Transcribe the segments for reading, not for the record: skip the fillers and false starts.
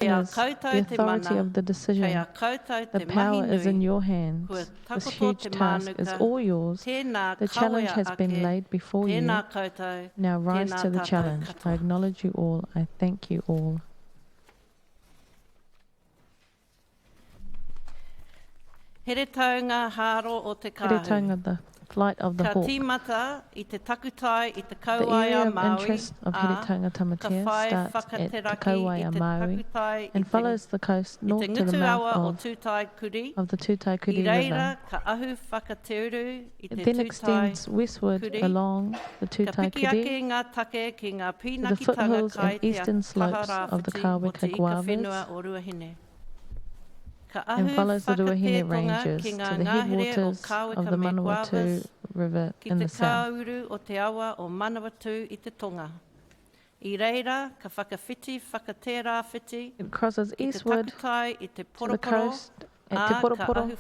is the authority of the decision. The power is in your hands. This huge task is all yours. The challenge has been laid before you. Now rise to the challenge. I acknowledge you all. I thank you all. Here taunga haro o te Here kahu. taunga, the flight of the Ka hawk. tīmata i te takutai i te The kauaia area of Māui, interest of Heretaunga Tamatea starts at Te Kauaia Māui and follows the coast north to the mouth of the Tūtai Kuri River. It then extends westward along the Tūtai Kuri to the foothills and eastern slopes of the Kāweka Guavas and follows the Ruahine Ranges to the headwaters of the Manawatu River in the south. o te awa o Manawatu i te tonga. I reira, ka whakawhiti, whakatērā whiti, It crosses eastward to the coast at Te Poroporo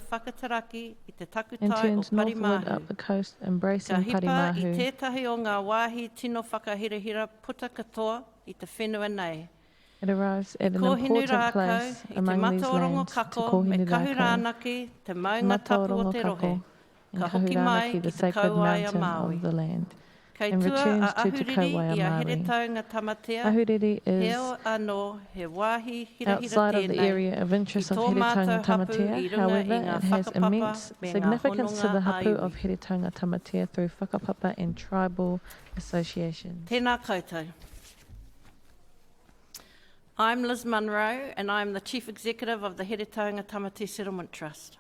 and turns northward up the coast, embracing Ka hipa i Parimahu. tētahi o ngā wāhi tino whakahirahira puta katoa i te whenua nei. It arrives at an Ko important Hinurākau place i te among these mataorongo lands to kako me Kohinurākau, kahurānaki te maunga tapu o Mataorongo te rohe. Kako, and Ka hoki mai Kahurānaki, i the te sacred kauaia mountain Māui. of the land, Kei and tua returns a to Te ahuriri Kauaia i a Māui. Heretaunga Tamatea, Ahuriri is heo anō he wāhi hirahira outside of the tēnei. area of interest I of tō Heretaunga mātou hapu Tamatea. i runga However, i ngā it has whakapapa immense me ngā significance to the hononga hapu aiwi. of Heretaunga Tamatea through whakapapa and tribal associations. Tēnā koutou. I'm Liz Munro and I'm the Chief Executive of the Heretaunga Tamatea Settlement Trust.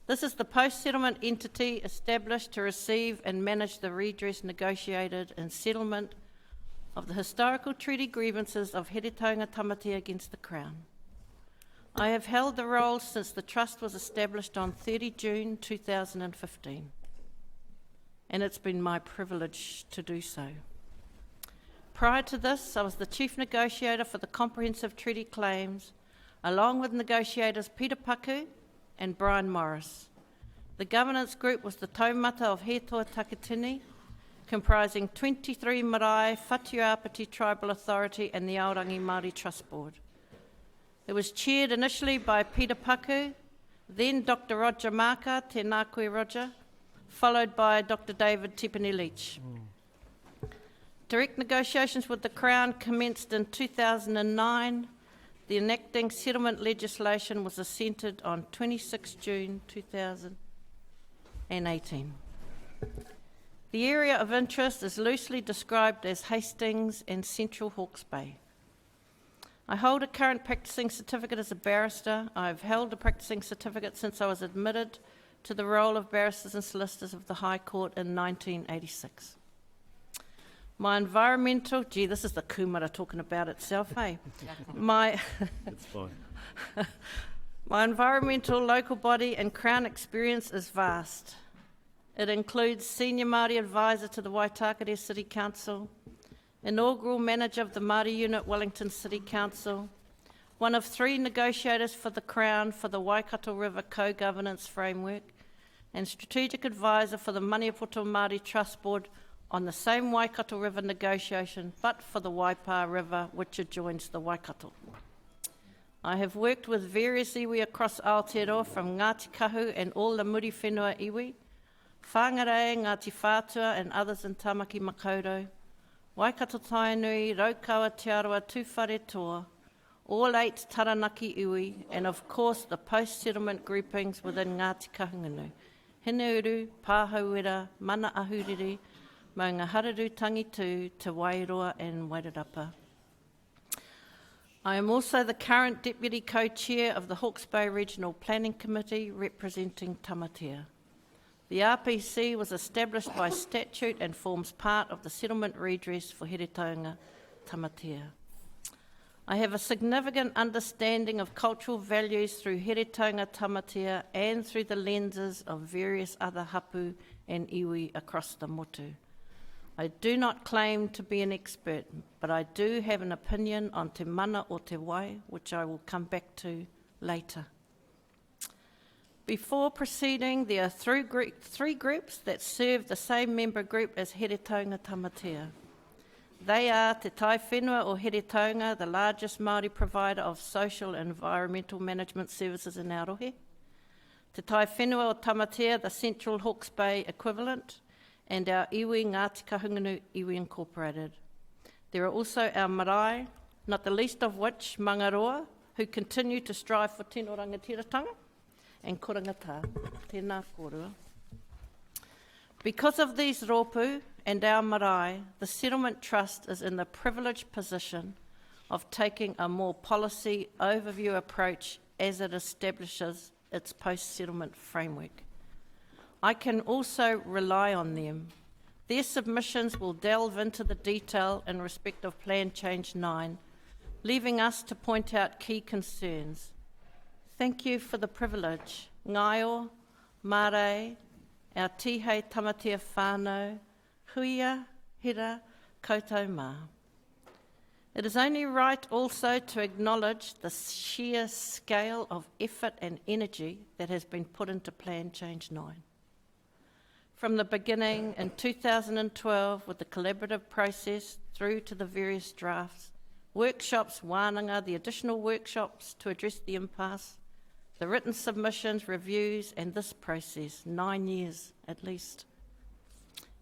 This is the post-settlement entity established to receive and manage the redress negotiated and settlement of the historical treaty grievances of Heretaunga Tamatea against the Crown. I have held the role since the Trust was established on 30 June 2015, and it's been my privilege to do so. Prior to this, I was the Chief Negotiator for the Comprehensive Treaty Claims, along with negotiators Peter Paku and Brian Morris. The governance group was the taumata of Hetoa Takitini, comprising 23 marae, Whatuapiti Tribal Authority and the Aorangi Māori Trust Board. It was chaired initially by Peter Paku, then Dr. Roger Maka, tēnā koe Roger, followed by Dr. David Tipene Leach. Direct negotiations with the Crown commenced in 2009. The enacting settlement legislation was assented on 26 June 2018. The area of interest is loosely described as Hastings and Central Hawke's Bay. I hold a current practicing certificate as a barrister. I've held a practicing certificate since I was admitted to the role of barristers and solicitors of the High Court in 1986. My environmental, this is the kumara talking about itself, hey? My environmental, local body and Crown experience is vast. It includes Senior Māori Advisor to the Waitakere City Council, Inaugural Manager of the Māori Unit Wellington City Council, one of 3 negotiators for the Crown for the Waikato River Co-Governance Framework, and Strategic Advisor for the Maniapoto Māori Trust Board on the same Waikato River negotiation, but for the Waipa River, which adjoins the Waikato. I have worked with various iwi across Aotearoa, from Ngāti Kahu and all the muri whenua iwi, Whangarei, Ngāti Whātua and others in Tamaki Makaurau, Waikato Tainui, Raukawa, Te Aroha, Tūwhare Toa, all 8 Taranaki iwi, and of course the post-settlement groupings within Ngāti Kahungunu, Hineuru, Pāhauera, Mana Ahuriri, Maunga Hararu Tangitu, Te Wairoa and Wairarapa. I am also the current Deputy Co-Chair of the Hawke's Bay Regional Planning Committee representing Tamatea. The RPC was established by statute and forms part of the settlement redress for Heretaunga Tamatea. I have a significant understanding of cultural values through Heretaunga Tamatea and through the lenses of various other hapu and iwi across the motu. I do not claim to be an expert, but I do have an opinion on te mana o te wai, which I will come back to later. Before proceeding, there are 3 groups that serve the same member group as Heretaunga Tamatea. They are Te Tai Whenua o Heretaunga, the largest Māori provider of social and environmental management services in Arohe. Te Tai Whenua o Tamatea, the Central Hawke's Bay equivalent, and our iwi Ngāti Kahungunu Iwi Incorporated. There are also our marae, not the least of which Mangaroa, who continue to strive for tino rangatiratanga and korangata. Tēnā kōrua. Because of these rōpū and our marae, the Settlement Trust is in the privileged position of taking a more policy overview approach as it establishes its post-settlement framework. I can also rely on them. Their submissions will delve into the detail in respect of Plan Change 9, leaving us to point out key concerns. Thank you for the privilege. Ngaio, mare, our tihei tamatea whānau, huia, hira, koutou mā. It is only right also to acknowledge the sheer scale of effort and energy that has been put into Plan Change 9. From the beginning in 2012 with the collaborative process through to the various drafts, workshops, wānanga, the additional workshops to address the impasse, the written submissions, reviews, and this process, 9 years at least.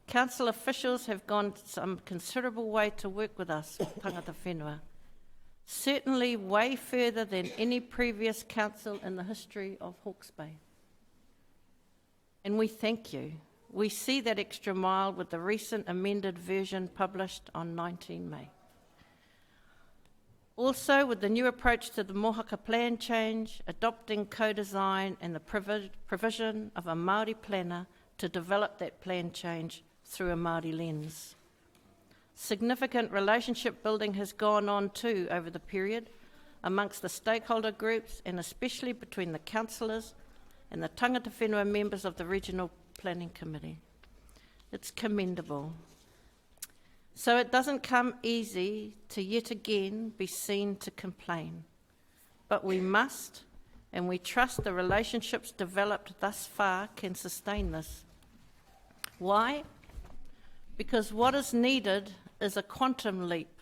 Council officials have gone some considerable way to work with us, tangata whenua, certainly way further than any previous council in the history of Hawke's Bay. And we thank you. We see that extra mile with the recent amended version published on 19 May. Also, with the new approach to the Mohaka plan change, adopting co-design and the provision of a Māori planner to develop that plan change through a Māori lens. Significant relationship building has gone on too over the period amongst the stakeholder groups and especially between the councillors and the tangata whenua members of the Regional Planning Committee. It's commendable. So it doesn't come easy to yet again be seen to complain, but we must, and we trust the relationships developed thus far can sustain this. Why? Because what is needed is a quantum leap,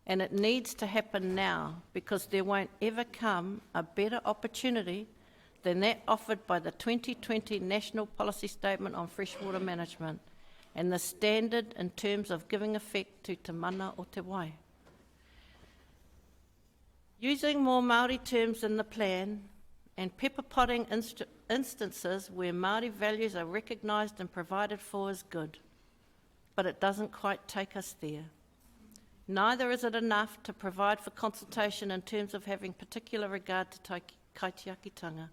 and it needs to happen now because there won't ever come a better opportunity than that offered by the 2020 National Policy Statement on Freshwater Management and the standard in terms of giving effect to Te Mana o Te Wai. Using more Māori terms in the plan and pepper-potting instances where Māori values are recognised and provided for is good, but it doesn't quite take us there. Neither is it enough to provide for consultation in terms of having particular regard to kaitiakitanga,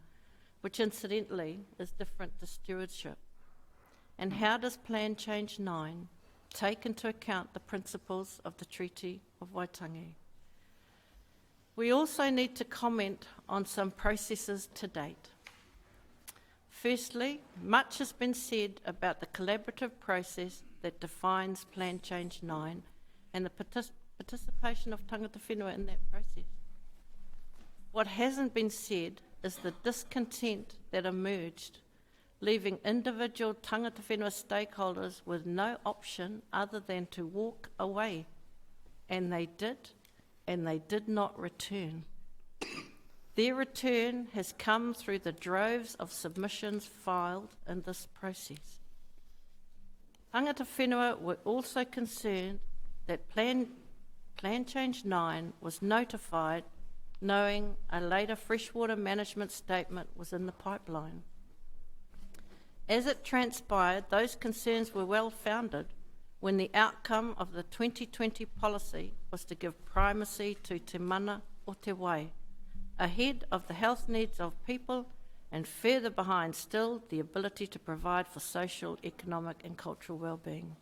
which incidentally is different to stewardship. And how does Plan Change 9 take into account the principles of the Treaty of Waitangi? We also need to comment on some processes to date. Firstly, much has been said about the collaborative process that defines Plan Change 9 and the participation of tangata whenua in that process. What hasn't been said is the discontent that emerged, leaving individual tangata whenua stakeholders with no option other than to walk away. And they did not return. Their return has come through the droves of submissions filed in this process. Tangata whenua were also concerned that Plan Change 9 was notified knowing a later freshwater management statement was in the pipeline. As it transpired, those concerns were well founded when the outcome of the 2020 policy was to give primacy to Te Mana o Te Wai, ahead of the health needs of people and further behind still the ability to provide for social, economic and cultural well-being.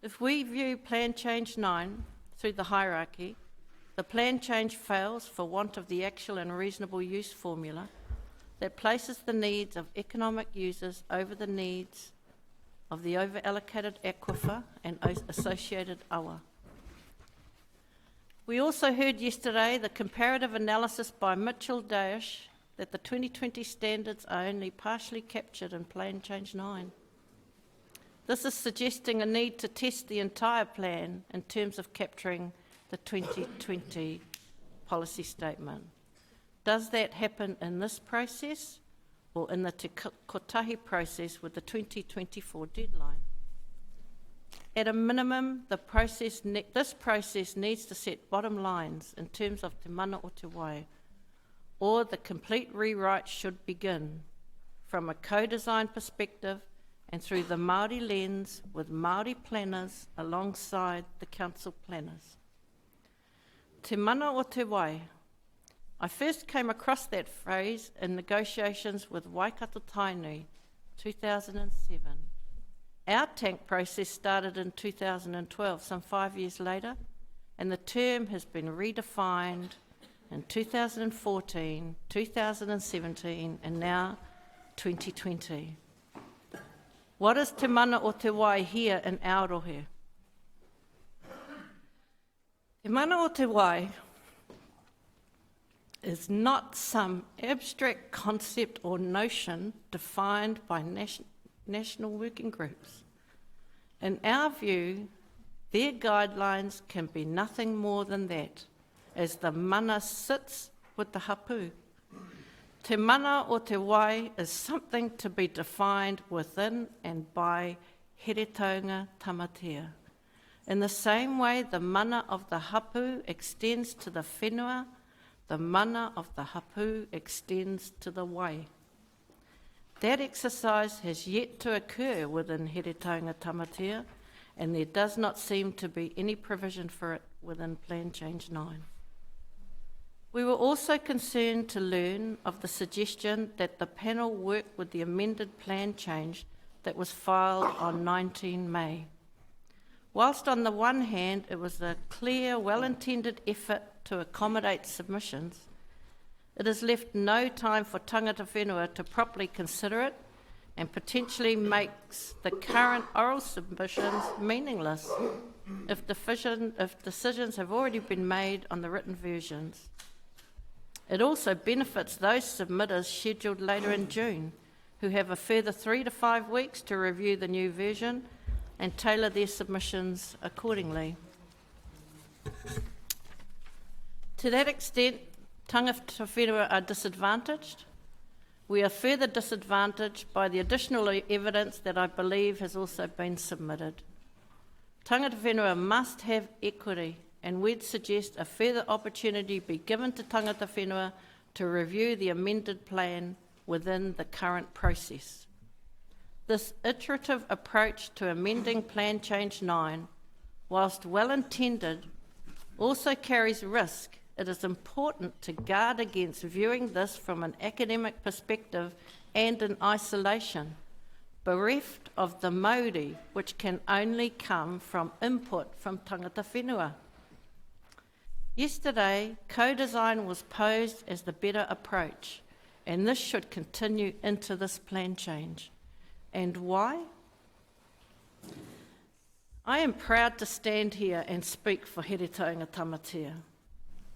If we view Plan Change 9 through the hierarchy, the plan change fails for want of the actual and reasonable use formula that places the needs of economic users over the needs of the over-allocated aquifer and associated awa. We also heard yesterday the comparative analysis by Mitchell Daesh that the 2020 standards are only partially captured in Plan Change 9. This is suggesting a need to test the entire plan in terms of capturing the 2020 policy statement. Does that happen in this process or in the Te Kotahi process with the 2024 deadline? At a minimum, this process needs to set bottom lines in terms of Te Mana o Te Wai, or the complete rewrite should begin from a co-design perspective and through the Māori lens with Māori planners alongside the council planners. Te Mana o Te Wai. I first came across that phrase in negotiations with Waikato Tainui, 2007. Our tank process started in 2012, some 5 years later, and the term has been redefined in 2014, 2017, and now 2020. What is Te Mana o Te Wai here in Aotearoa? Te Mana o Te Wai is not some abstract concept or notion defined by national working groups. In our view, their guidelines can be nothing more than that, as the mana sits with the hapu. Te Mana o Te Wai is something to be defined within and by Heretaunga Tamatea. In the same way the mana of the hapu extends to the whenua, the mana of the hapu extends to the wai. That exercise has yet to occur within Heretaunga Tamatea, and there does not seem to be any provision for it within Plan Change 9. We were also concerned to learn of the suggestion that the panel work with the amended plan change that was filed on 19 May. Whilst on the one hand it was a clear, well-intended effort to accommodate submissions, it has left no time for tangata whenua to properly consider it and potentially makes the current oral submissions meaningless if decisions have already been made on the written versions. It also benefits those submitters scheduled later in June, who have a further 3 to 5 weeks to review the new version and tailor their submissions accordingly. To that extent, tangata whenua are disadvantaged. We are further disadvantaged by the additional evidence that I believe has also been submitted. Tangata whenua must have equity, and we'd suggest a further opportunity be given to tangata whenua to review the amended plan within the current process. This iterative approach to amending Plan Change 9, whilst well-intended, also carries risk. It is important to guard against viewing this from an academic perspective and in isolation, bereft of the mauri which can only come from input from tangata whenua. Yesterday, co-design was posed as the better approach, and this should continue into this plan change. And why? I am proud to stand here and speak for Heretaunga Tamatea.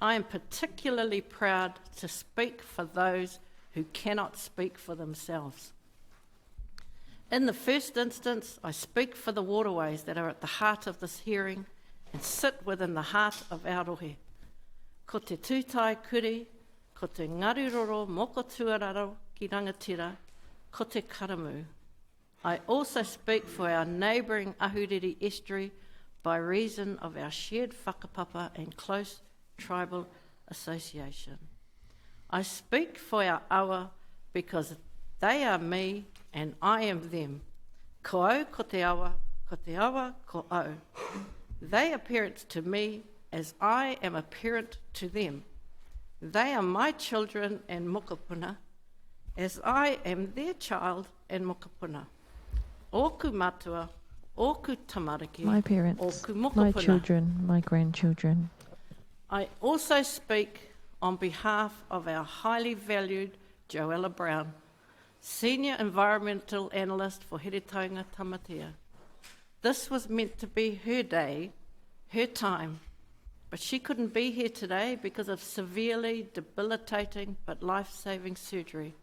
I am particularly proud to speak for those who cannot speak for themselves. In the first instance, I speak for the waterways that are at the heart of this hearing and sit within the heart of Aotearoa. Ko te tūtai kuri, ko te ngariroro moko tuararo ki rangatira, ko te karamu. I also speak for our neighbouring Ahuriri estuary by reason of our shared whakapapa and close tribal association. I speak for our awa because they are me and I am them. Ko au ko te awa ko au. They are parents to me as I am a parent to them. They are my children and mokopuna as I am their child and mokopuna. Oku matua, oku tamariki, my parents, oku mokopuna. my children, my grandchildren. I also speak on behalf of our highly valued Joella Brown, Senior Environmental Analyst for Heretaunga Tamatea. This was meant to be her day, her time, but she couldn't be here today because of severely debilitating but life-saving surgery.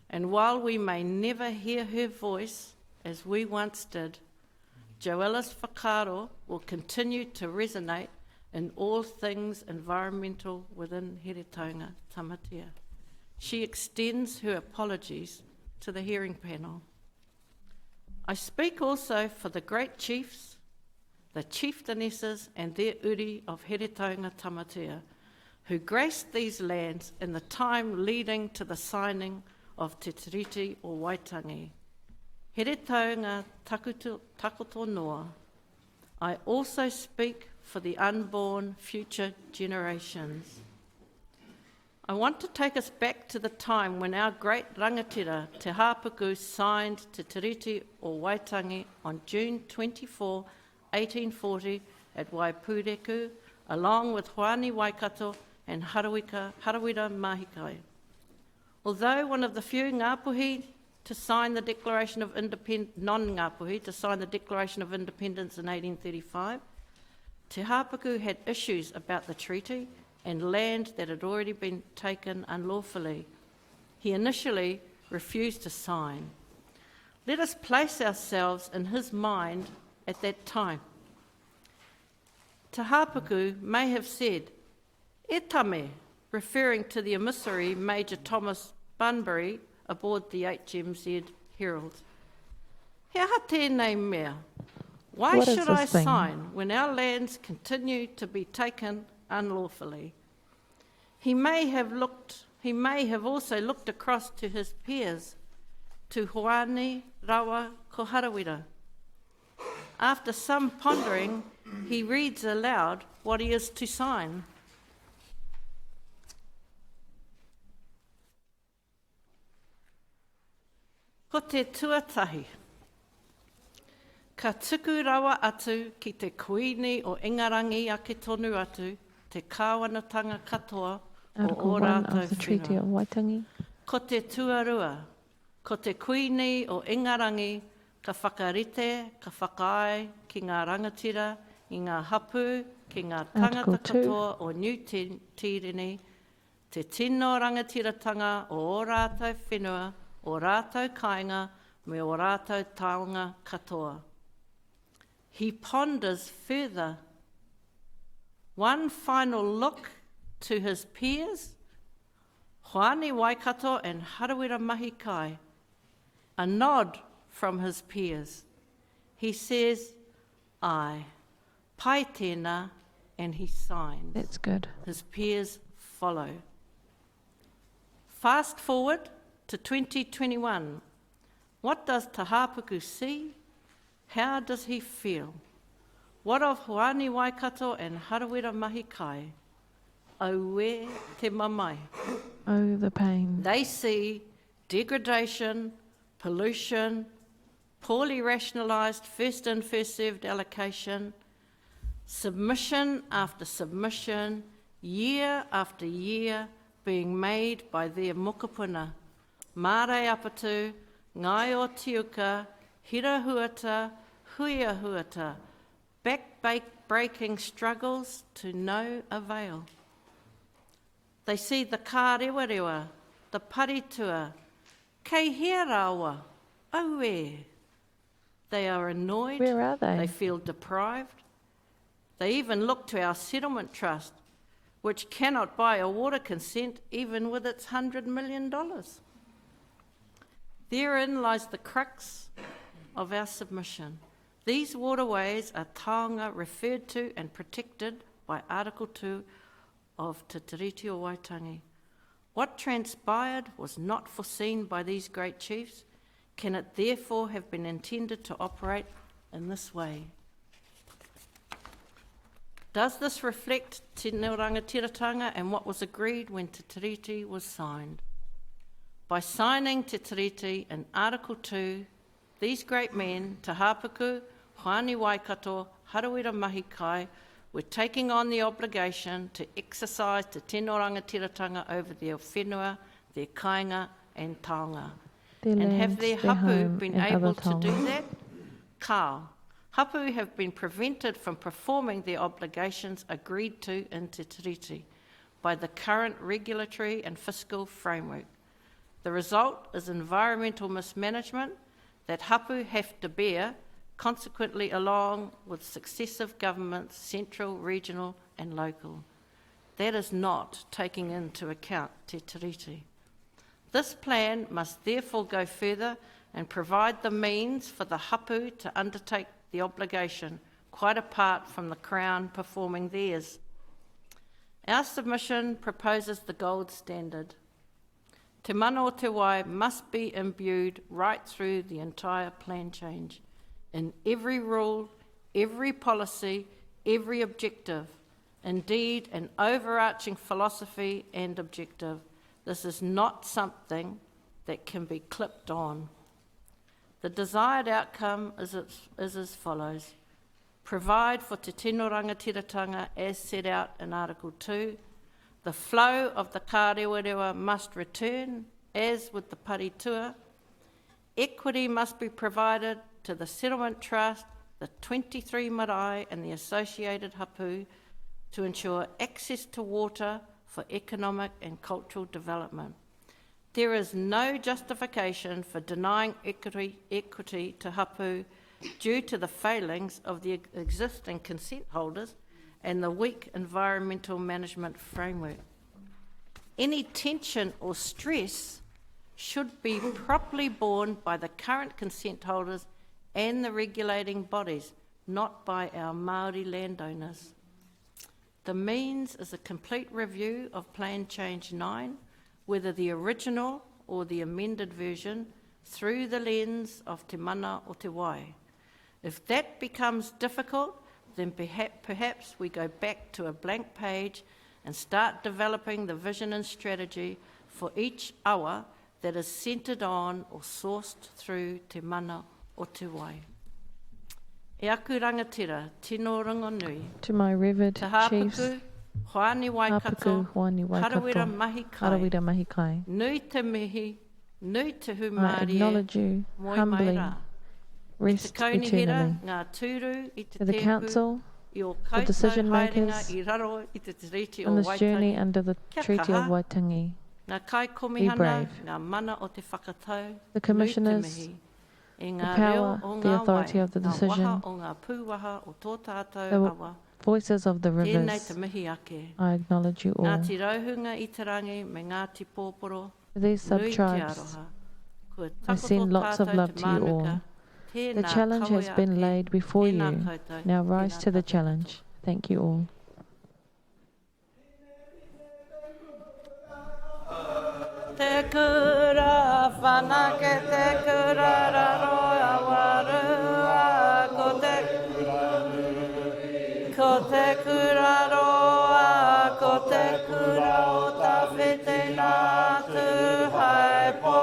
And while we may never hear her voice as we once did, Joella's whakaaro will continue to resonate in all things environmental within Heretaunga Tamatea. She extends her apologies to the hearing panel. I speak also for the great chiefs, the chieftainesses and their uri of Heretaunga Tamatea, who graced these lands in the time leading to the signing of Te Tiriti o Waitangi. Heretaunga takoto noa. I also speak for the unborn future generations. I want to take us back to the time when our great rangatira, Te Hāpuku, signed Te Tiriti o Waitangi on June 24, 1840 at Waipureku, along with Hoani Waikato and Harawira Mahikai. Although one of the few Ngāpuhi to sign the Declaration of Independence, non-Ngāpuhi, to sign the Declaration of Independence in 1835, Te Hāpuku had issues about the treaty and land that had already been taken unlawfully. He initially refused to sign. Let us place ourselves in his mind at that time. Te Hāpuku may have said, "E tame," referring to the emissary Major Thomas Bunbury aboard the HMZ Herald. He aha tēnei mea. Why should I sign when our lands continue to be taken unlawfully? He may have also looked across to his peers, to Hoani Rawa ko Harawira. After some pondering, he reads aloud what he is to sign. Ko te tuatahi. Ka tuku rawa atu ki te kuini o Ingarangi ake tonu atu, te kāwanatanga katoa o ō rātou whenua. Ko te tuarua, ko te kuini o Ingarangi, ka whakarite, ka whakaai ki ngā rangatira, i ngā hapu, ki ngā tangata katoa o New Tireni, te tino rangatiratanga o ō rātou whenua, o rātou kāinga, me o rātou taonga katoa. He ponders further. One final look to his peers, Hoani Waikato and Harawira Mahikai, a nod from his peers. He says, "I," pai tēnā, and he signs. That's good. His peers follow. Fast forward to 2021. What does Te Hāpuku see? How does he feel? What of Hoani Waikato and Harawira Mahikai? Oh, where te mamai. Oh, the pain. They see degradation, pollution, poorly rationalised first in, first served allocation, submission after submission, year after year being made by their mokopuna. Mārei apatu, ngai o tiuka, hira huata, huia huata, back-breaking struggles to no avail. They see the kārewarewa, the paritua, kei hea rāua, oh where? They are annoyed. Where are they? They feel deprived. They even look to our settlement trust, which cannot buy a water consent even with its $100 million. Therein lies the crux of our submission. These waterways are taonga referred to and protected by Article 2 of Te Tiriti o Waitangi. What transpired was not foreseen by these great chiefs. Can it therefore have been intended to operate in this way? Does this reflect Te Rangatiratanga and what was agreed when Te Tiriti was signed? By signing Te Tiriti in Article 2, these great men, Te Hāpuku, Hoani Waikato, Harawira Mahikai, were taking on the obligation to exercise Te Tino Rangatiratanga over their whenua, their kāinga and taonga. And have their hapu been able to do that? Kao. Hapu have been prevented from performing their obligations agreed to in Te Tiriti by the current regulatory and fiscal framework. The result is environmental mismanagement that hapu have to bear consequently along with successive governments, central, regional and local. That is not taking into account Te Tiriti. This plan must therefore go further and provide the means for the hapu to undertake the obligation, quite apart from the Crown performing theirs. Our submission proposes the gold standard. Te mana o te wai must be imbued right through the entire plan change, in every rule, every policy, every objective, indeed an overarching philosophy and objective. This is not something that can be clipped on. The desired outcome is as follows. Provide for te tino rangatiratanga as set out in Article 2. The flow of the kārewarewa must return, as with the paritua. Equity must be provided to the Settlement Trust, the 23 marae and the associated hapu to ensure access to water for economic and cultural development. There is no justification for denying equity to hapu due to the failings of the existing consent holders and the weak environmental management framework. Any tension or stress should be properly borne by the current consent holders and the regulating bodies, not by our Māori landowners. The means is a complete review of Plan Change 9, whether the original or the amended version, through the lens of te mana o te wai. If that becomes difficult, then perhaps we go back to a blank page and start developing the vision and strategy for each awa that is centred on or sourced through te mana o te wai. E aku rangatira, tino rongonui. To my revered Te chiefs, hāpuku, hoani waikato, Hapuku, Hoani Waikato, harawira mahi kai. Harawira Mahi Kai. Nui te mihi, nui te I humārie, acknowledge you moi humbly, mai rā. rest Te kaunihira, eternally. ngā tūru i te To the tepu, council, I o the koutou decision haerenga makers, I raro i te tiriti on o this journey Waitangi. under the Kia Treaty of kaha. Waitangi. Ngā kai Be komihana, brave. ngā mana o te whakatau, The commissioners, nui te mihi. E the ngā power, reo o the ngā authority wai, of the ngā decision, waha o ngā pūwaha o tō tātou the awa. voices of the Tēnei rivers, te mihi ake. I acknowledge you Ngā all. ti rauhunga i te rangi me ngā ti pōporo, For these nui te sub-tribes, aroha. Kua I takoto send lots of tātou love te to you all. mānuka. The Tēnā challenge has kawe been ake. laid before Tēnā you. koutou. Now rise Tēnā to the tātou. challenge. Thank you all. Te kura whanake, te kura raro a warua, ko te kura roa, ko te kura o ta whiti nā tu hai pō.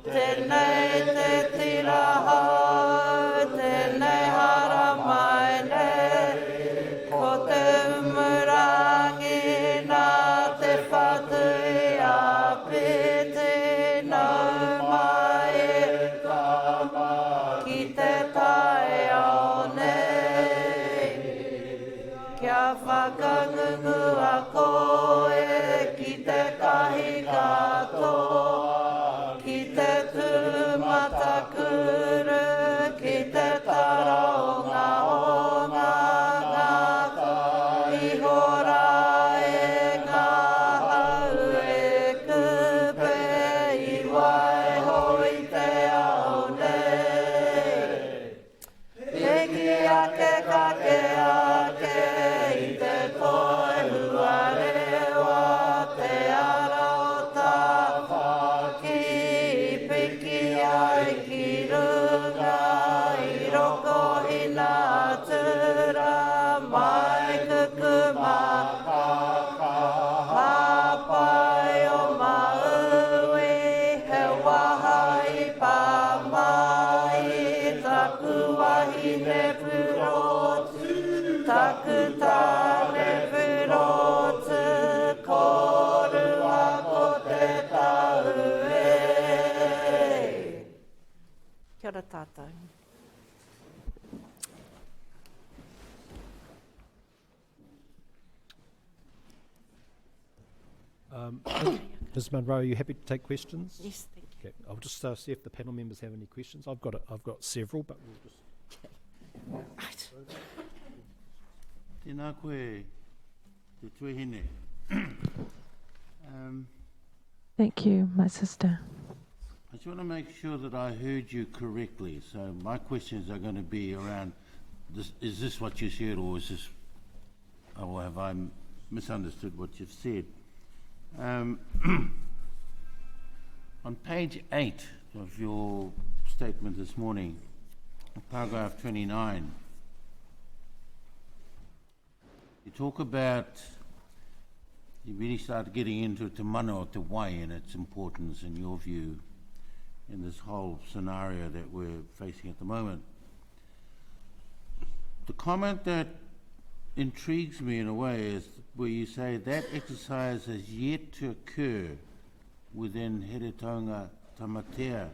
Tēnei te tira hau, tēnei hara mai nei, ko te umurangi nā te whatui a piti nau mai e kama ki te tai ao nei. Kia whakangungu a koe ki te kahi katoa, ki te tūmata kuru, ki te tara o ngā onga, ngā ihora e ngā hau e kupe i wai hoi te ao nei. Peki ake kake ake i te koe hua rewa te ara o tā whaki piki ai ki runga i roko i nā tura mai kuku maka hapai o maui he waha i pā mai taku wahine purotu taku tāne purotu korua ko te tau e. Kia ora tātou. Ms Munro, are you happy to take questions? Yes, thank you. Okay, I'll just see if the panel members have any questions. I've got several, but we'll just. Tēnā koe, te tuahine. Thank you, my sister. I just want to make sure that I heard you correctly. So my questions are going to be around this: is this what you said, or is this, or have I misunderstood what you've said? On page 8 of your statement this morning, paragraph 29, you talk about, you really started getting into Te Mana o Te Wai and its importance in your view in this whole scenario that we're facing at the moment. The comment that intrigues me in a way is where you say that exercise has yet to occur within Heretaunga Tamatea,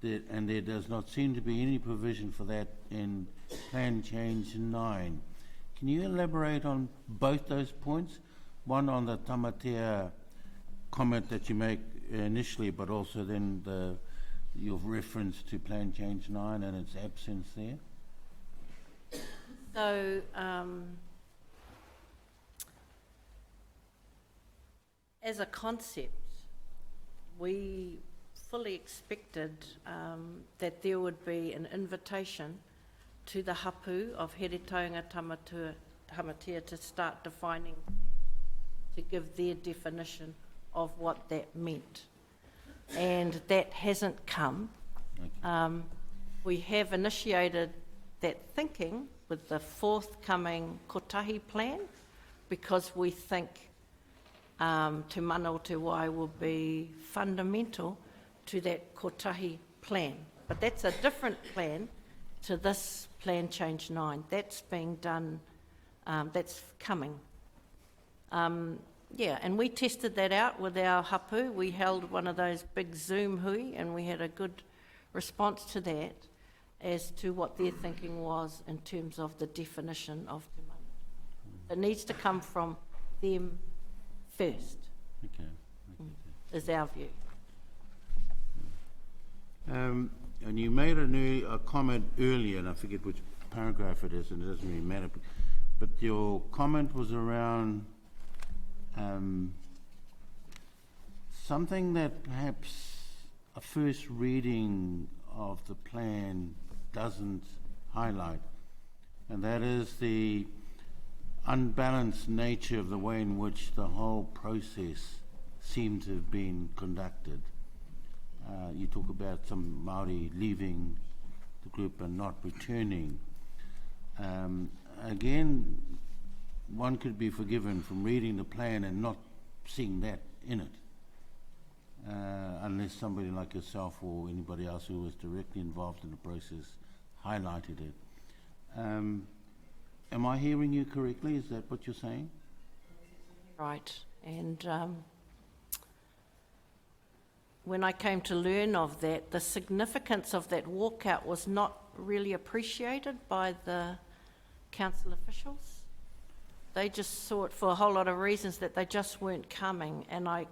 and there does not seem to be any provision for that in Plan Change 9. Can you elaborate on both those points? One on the Tamatea comment that you make initially, but also then your reference to Plan Change 9 and its absence there? So, as a concept, we fully expected that there would be an invitation to the hapu of Heretaunga Tamatea to start defining, to give their definition of what that meant. And that hasn't come. We have initiated that thinking with the forthcoming Kotahi plan, because we think Te Mana o Te Wai will be fundamental to that Kotahi plan. But that's a different plan to this Plan Change 9. That's being done, that's coming. Yeah, and we tested that out with our hapu. We held one of those big Zoom hui, and we had a good response to that as to what their thinking was in terms of the definition of Te Mana. It needs to come from them first, is our view. And you made a comment earlier, and I forget which paragraph it is, and it doesn't really matter, but your comment was around something that perhaps a first reading of the plan doesn't highlight, and that is the unbalanced nature of the way in which the whole process seemed to have been conducted. You talk about some Māori leaving the group and not returning. Again, one could be forgiven from reading the plan and not seeing that in it, unless somebody like yourself or anybody else who was directly involved in the process highlighted it. Am I hearing you correctly? Is that what you're saying? Right, and when I came to learn of that, the significance of that walkout was not really appreciated by the council officials. They just saw it for a whole lot of reasons that they just weren't coming, and I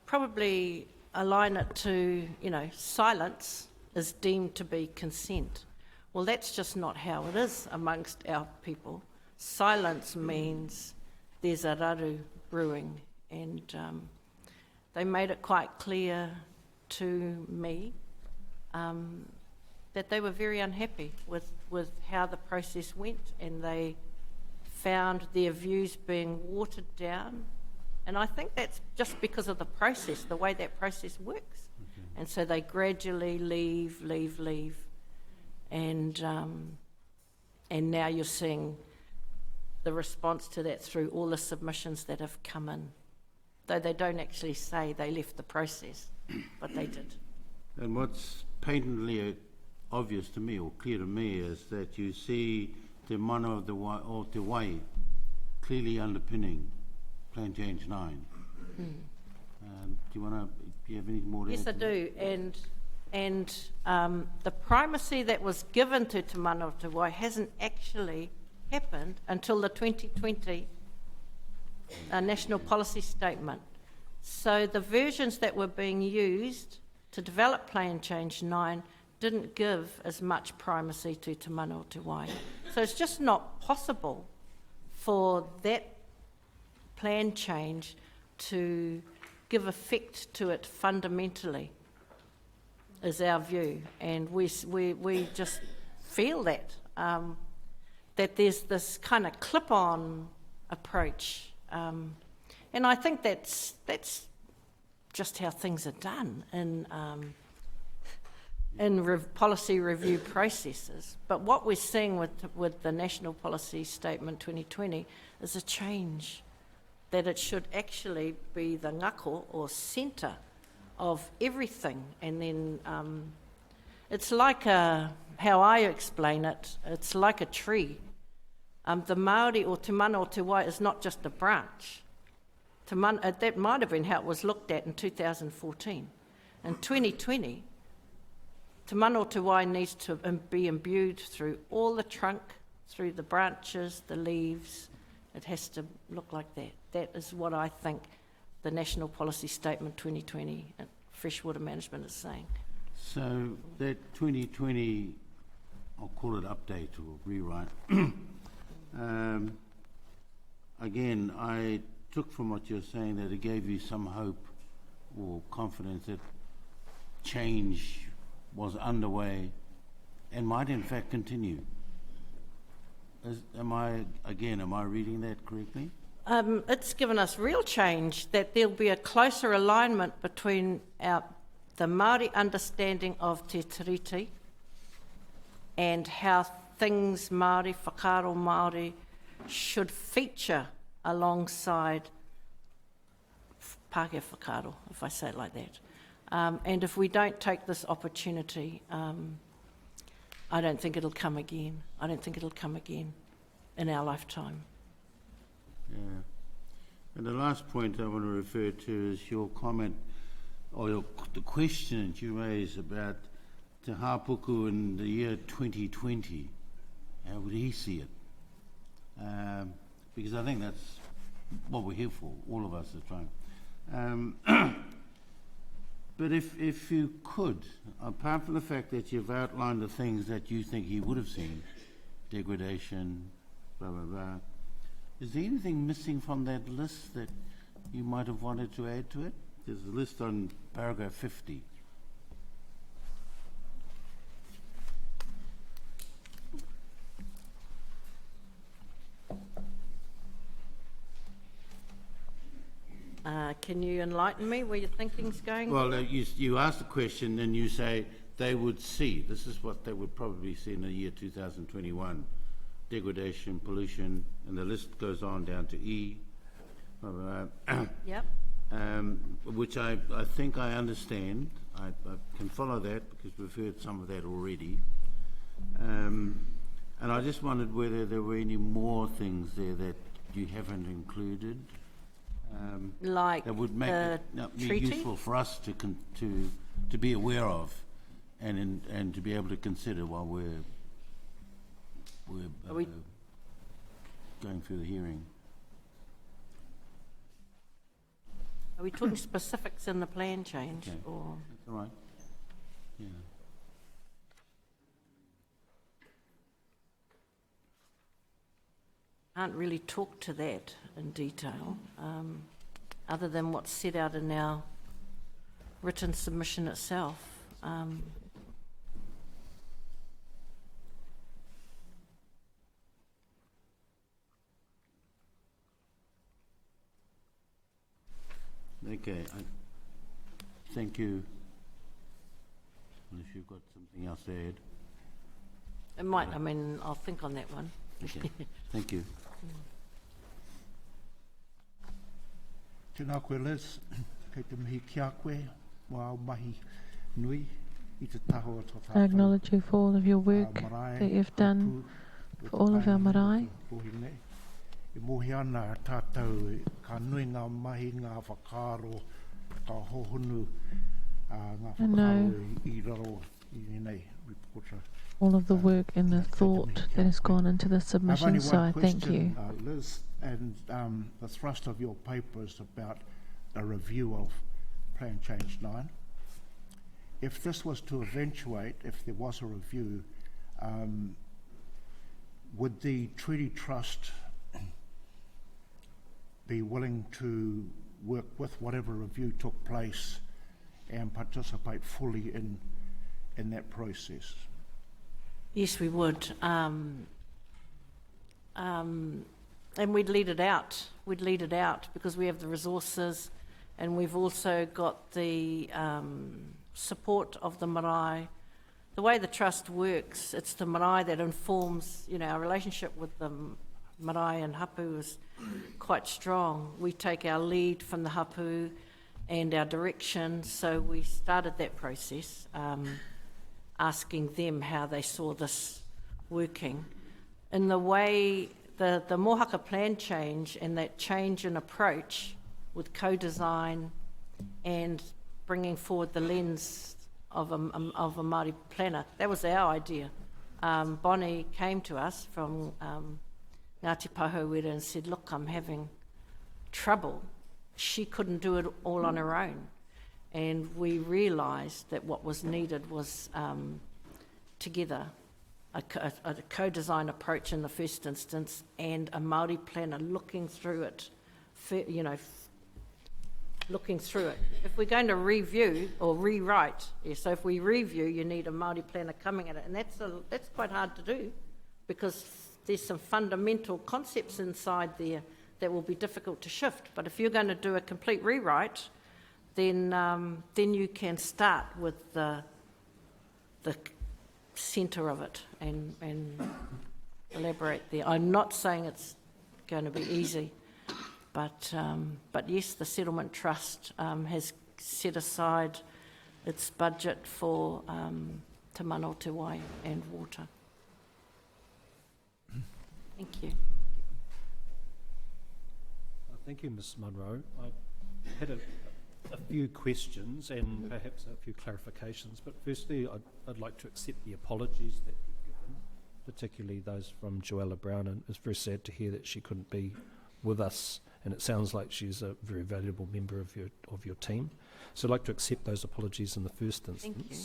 probably align it to, silence is deemed to be consent. Well, that's just not how it is amongst our people. Silence means there's a raru brewing, and they made it quite clear to me that they were very unhappy with how the process went, and they found their views being watered down. And I think that's just because of the process, the way that process works. And so they gradually leave. And now you're seeing the response to that through all the submissions that have come in. Though they don't actually say they left the process, but they did. And what's patently obvious to me, or clear to me, is that you see Te Mana o Te Wai clearly underpinning Plan Change 9. Do you have any more to add? Yes, I do. And the primacy that was given to Te Mana o Te Wai hasn't actually happened until the 2020 National Policy Statement. So the versions that were being used to develop Plan Change 9 didn't give as much primacy to Te Mana o Te Wai. So it's just not possible for that plan change to give effect to it fundamentally, is our view. And we just feel that, that there's this kind of clip-on approach. And I think that's just how things are done in policy review processes. But what we're seeing with the National Policy Statement 2020 is a change, that it should actually be the ngako or centre of everything. And then it's like how I explain it, it's like a tree. The Māori or Te Mana o Te Wai is not just a branch. That might have been how it was looked at in 2014. In 2020, Te Mana o Te Wai needs to be imbued through all the trunk, through the branches, the leaves. It has to look like that. That is what I think the National Policy Statement 2020 at Freshwater Management is saying. So that 2020, I'll call it update or rewrite. Again, I took from what you're saying that it gave you some hope or confidence that change was underway and might in fact continue. Am I reading that correctly? It's given us real change, that there'll be a closer alignment between the Māori understanding of Te Tiriti and how things Māori, whakaaro Māori, should feature alongside Pākehā whakaaro, if I say it like that. And if we don't take this opportunity, I don't think it'll come again. I don't think it'll come again in our lifetime. Yeah. And the last point I want to refer to is your comment, or the question that you raised about Te Hāpuku in the year 2020. How would he see it? Because I think that's what we're here for, all of us are trying. But if you could, apart from the fact that you've outlined the things that you think he would have seen, degradation, blah, blah, blah, is there anything missing from that list that you might have wanted to add to it? There's a list on paragraph 50. Can you enlighten me where your thinking's going? Well, you ask the question and you say they would see. This is what they would probably see in the year 2021. Degradation, pollution, and the list goes on down to E. Yep. Which I think I understand. I can follow that because we've heard some of that already. And I just wondered whether there were any more things there that you haven't included. Like that would make the it be treaty? useful for us to be aware of and to be able to consider while we're going through the hearing. Are we talking specifics in the plan change? Okay. Or? That's all right. Yeah. Can't really talk to that in detail, other than what's set out in our written submission itself. Okay, thank you. Unless you've got something else to add. It might, I mean, I'll think on that one. Okay, thank you. Tēnā koe Liz, kei te mihi kia koe, wā au mahi nui I te taho o tō tātou. I acknowledge you for all of your work that you've done for all of our marae. E mohi ana tātou ka nui ngā mahi, ngā whakaaro, ka hohonu, ngā whakaaro I raro I nei reporter. All of the work and the thought that has gone into the submission, so I thank you. Liz, and the thrust of your paper is about a review of Plan Change 9. If this was to eventuate, if there was a review, would the Treaty Trust be willing to work with whatever review took place and participate fully in that process? Yes, we would. And we'd lead it out. We'd lead it out because we have the resources, and we've also got the support of the marae. The way the trust works, it's the marae that informs, our relationship with the marae and hapu is quite strong. We take our lead from the hapu and our direction, so we started that process, asking them how they saw this working. In the way the Mohaka plan change and that change in approach with co-design and bringing forward the lens of a Māori planner, that was our idea. Bonnie came to us from Ngāti Pahowera and said, look, I'm having trouble. She couldn't do it all on her own. And we realised that what was needed was together a co-design approach in the first instance and a Māori planner looking through it, looking through it. If we're going to review or rewrite, so if we review, you need a Māori planner coming at it, and that's quite hard to do because there's some fundamental concepts inside there that will be difficult to shift. But if you're going to do a complete rewrite, then you can start with the centre of it and elaborate there. I'm not saying it's going to be easy, but yes, the Settlement Trust has set aside its budget for Te Mano Te Wai and water. Thank you. Thank you, Ms Munro. I had a few questions and perhaps a few clarifications, but firstly I'd like to accept the apologies that you've given, particularly those from Joella Brown, and it's very sad to hear that she couldn't be with us, and it sounds like she's a very valuable member of your team. So I'd like to accept those apologies in the first instance. Thank you.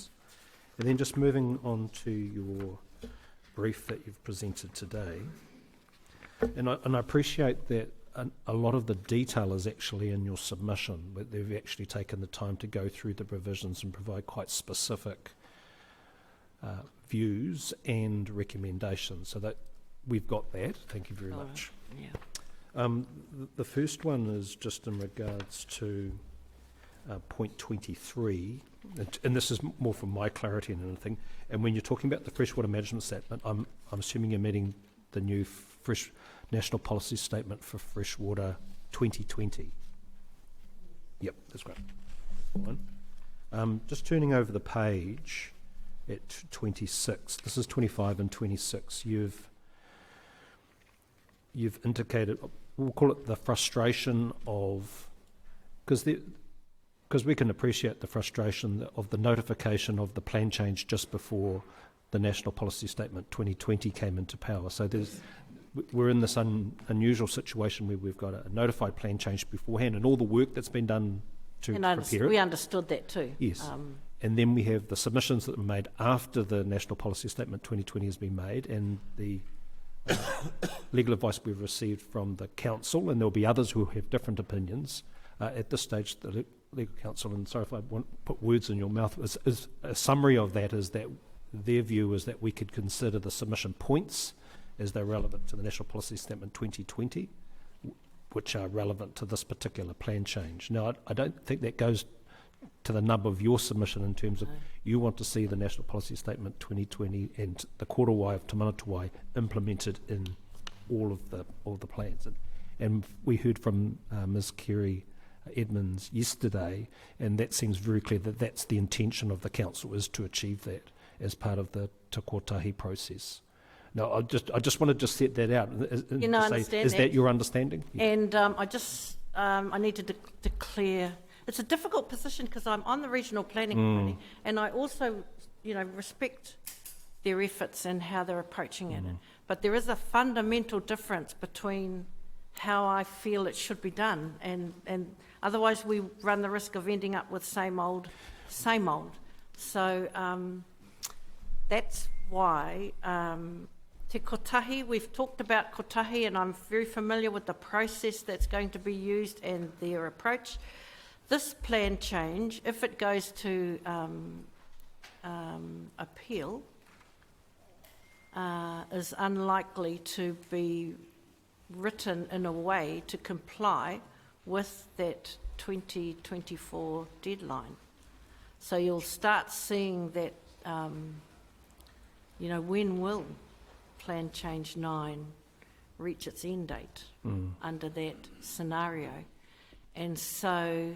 And then just moving on to your brief that you've presented today, and I appreciate that a lot of the detail is actually in your submission, but they've actually taken the time to go through the provisions and provide quite specific views and recommendations, so that we've got that. Thank you very much. Yeah. The first one is just in regards to point 23, and this is more for my clarity than anything, and when you're talking about the freshwater management statement, I'm assuming you're meaning the new National Policy Statement for Freshwater 2020. Yep, that's great. Fine. Just turning over the page at 26. This is 25 and 26. You've indicated, we'll call it the frustration of, because we can appreciate the frustration of the notification of the plan change just before the National Policy Statement 2020 came into power. So we're in this unusual situation where we've got a notified plan change beforehand and all the work that's been done to prepare it. We understood that too. Yes. And then we have the submissions that were made after the National Policy Statement 2020 has been made, and the legal advice we've received from the Council, and there'll be others who have different opinions. At this stage, the Legal Council, and sorry if I won't put words in your mouth, is a summary of that is that their view is that we could consider the submission points as they're relevant to the National Policy Statement 2020, which are relevant to this particular plan change. Now, I don't think that goes to the nub of your submission in terms of you want to see the National Policy Statement 2020 and the Korowai of Te Manawai implemented in all of the plans. And we heard from Ms Kerry Edmonds yesterday, and that seems very clear that that's the intention of the Council, is to achieve that as part of the Te Kotahi process. No, I just want to set that out. Is that your understanding? Yeah. And I need to declare, it's a difficult position because I'm on the Regional Planning Committee, and I also, respect their efforts and how they're approaching it. But there is a fundamental difference between how I feel it should be done, and otherwise we run the risk of ending up with same old. So that's why te kotahi, we've talked about kotahi, and I'm very familiar with the process that's going to be used and their approach. This plan change, if it goes to appeal, is unlikely to be written in a way to comply with that 2024 deadline. So you'll start seeing that, when will Plan Change 9 reach its end date under that scenario? And so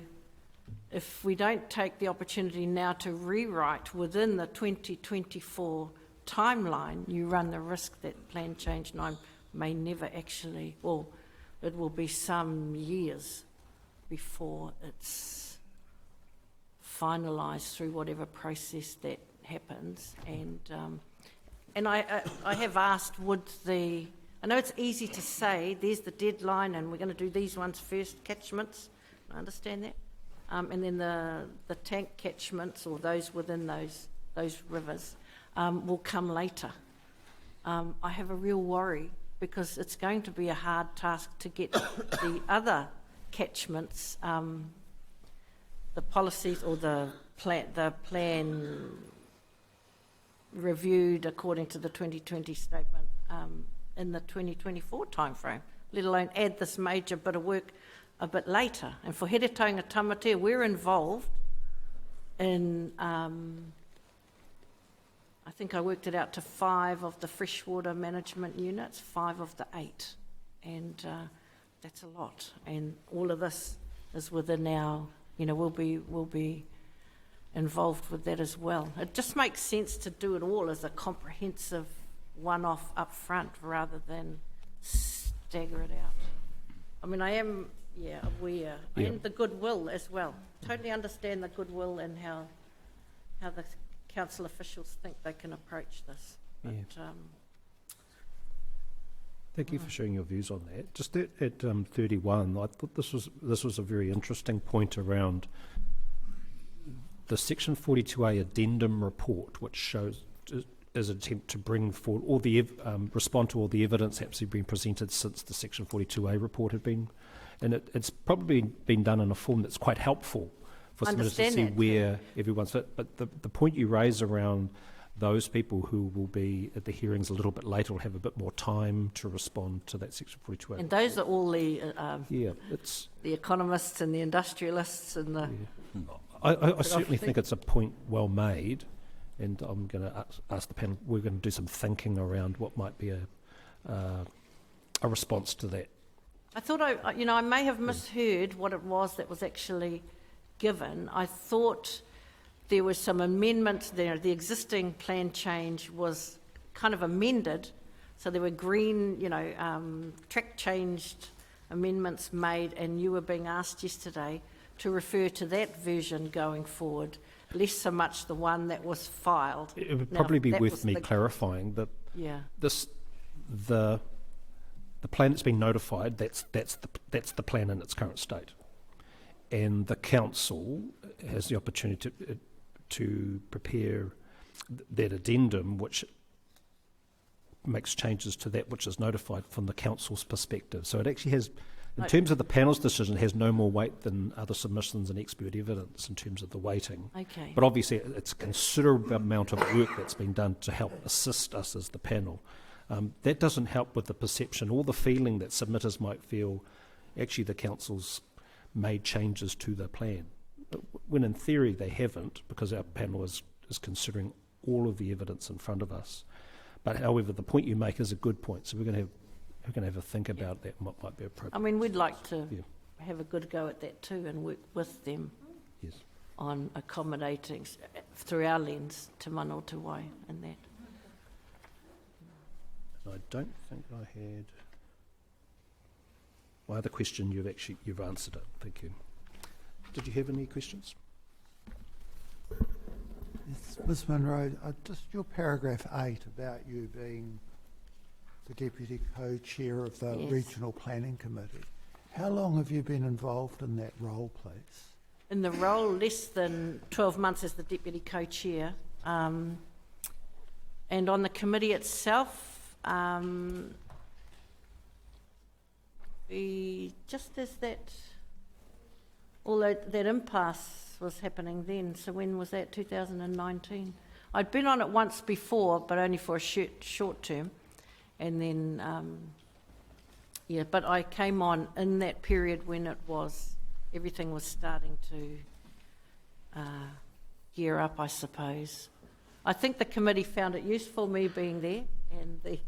if we don't take the opportunity now to rewrite within the 2024 timeline, you run the risk that Plan Change 9 may never actually, or it will be some years before it's finalised through whatever process that happens. And I have asked, I know it's easy to say, there's the deadline and we're going to do these ones first, catchments, I understand that. And then the tank catchments, or those within those rivers, will come later. I have a real worry because it's going to be a hard task to get the other catchments, the policies or the plan reviewed according to the 2020 statement in the 2024 timeframe, let alone add this major bit of work a bit later. And for Heretaunga Tamatea, we're involved in, I think I worked it out to 5 of the freshwater management units, 5 of the 8. And that's a lot. And all of this is within our, we'll be involved with that as well. It just makes sense to do it all as a comprehensive one-off up front rather than stagger it out. I mean, I am, aware, and the goodwill as well. Totally understand the goodwill and how the council officials think they can approach this. But, Thank you for sharing your views on that. Just at 31, I thought this was a very interesting point around the Section 42A addendum report, which shows is an attempt to bring forward all the respond to all the evidence actually been presented since the Section 42A report had been, and it's probably been done in a form that's quite helpful for submitters to see where everyone's fit. But the point you raise around those people who will be at the hearings a little bit later will have a bit more time to respond to that Section 42A. And those are all the the economists and the industrialists and the. Yeah. I certainly think it's a point well made, and I'm going to ask the panel. We're going to do some thinking around what might be a response to that. I thought I may have misheard what it was that was actually given. I thought there were some amendments there. The existing plan change was kind of amended, so there were green, track changed amendments made, and you were being asked yesterday to refer to that version going forward, less so much the one that was filed. It would probably be worth me clarifying that the plan that's been notified, that's the plan in its current state, and the council has the opportunity to prepare that addendum, which makes changes to that which is notified from the council's perspective. So it actually has, in terms of the panel's decision, has no more weight than other submissions and expert evidence in terms of the weighting. Okay. But obviously it's a considerable amount of work that's been done to help assist us as the panel. That doesn't help with the perception or the feeling that submitters might feel actually the council's made changes to the plan, when in theory they haven't, because our panel is considering all of the evidence in front of us. But however, the point you make is a good point, so we're going to have a think about that and what might be appropriate. I mean, we'd like to have a good go at that too and work with them on accommodating through our lens to Manaute Wai and that. I don't think I had my other question. You've answered it. Thank you. Did you have any questions? Yes, Ms. Munro, just your paragraph 8 about you being the Deputy Co-Chair of the Yes. Regional Planning Committee. How long have you been involved in that role, please? In the role, less than 12 months as the Deputy Co-Chair. And on the committee itself, just as although that impasse was happening then, so when was that, 2019? I'd been on it once before, but only for a short term. And then, but I came on in that period when everything was starting to gear up, I suppose. I think the committee found it useful, me being there, and the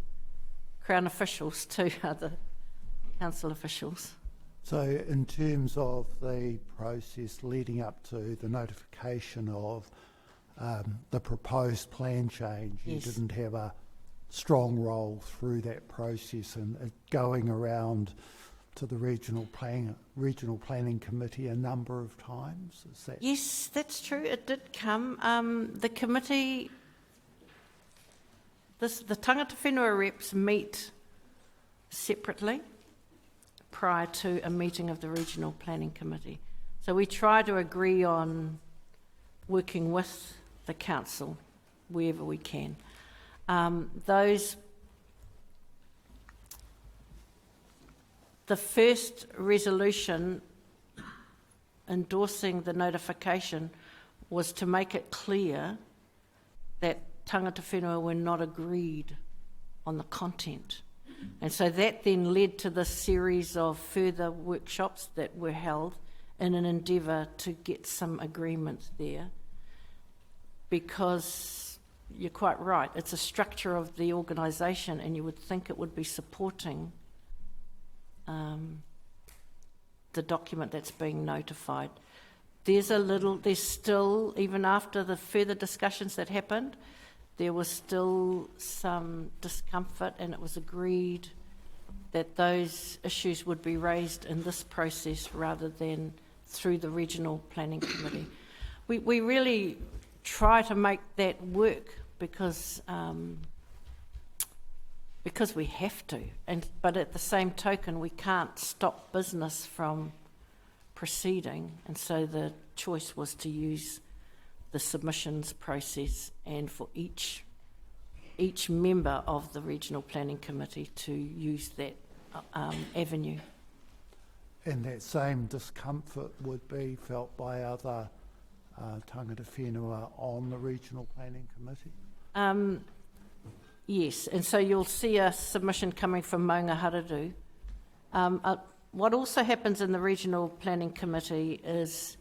Crown officials too, other council officials. So in terms of the process leading up to the notification of the proposed plan change, you Yes. didn't have a strong role through that process and going around to the Regional Planning Committee a number of times? Is that Yes, that's true. It did come. The committee, the tangata whenua reps meet separately prior to a meeting of the Regional Planning Committee. So we try to agree on working with the council wherever we can. The first resolution endorsing the notification was to make it clear that tangata whenua were not agreed on the content. And so that then led to this series of further workshops that were held in an endeavour to get some agreement there, because you're quite right, it's a structure of the organisation and you would think it would be supporting the document that's being notified. There's still, even after the further discussions that happened, there was still some discomfort, and it was agreed that those issues would be raised in this process rather than through the Regional Planning Committee. We really try to make that work because we have to, but at the same token we can't stop business from proceeding, and so the choice was to use the submissions process and for each member of the Regional Planning Committee to use that avenue. And that same discomfort would be felt by other tangata whenua on the Regional Planning Committee? Yes, and so you'll see a submission coming from Maunga Haruru. What also happens in the Regional Planning Committee is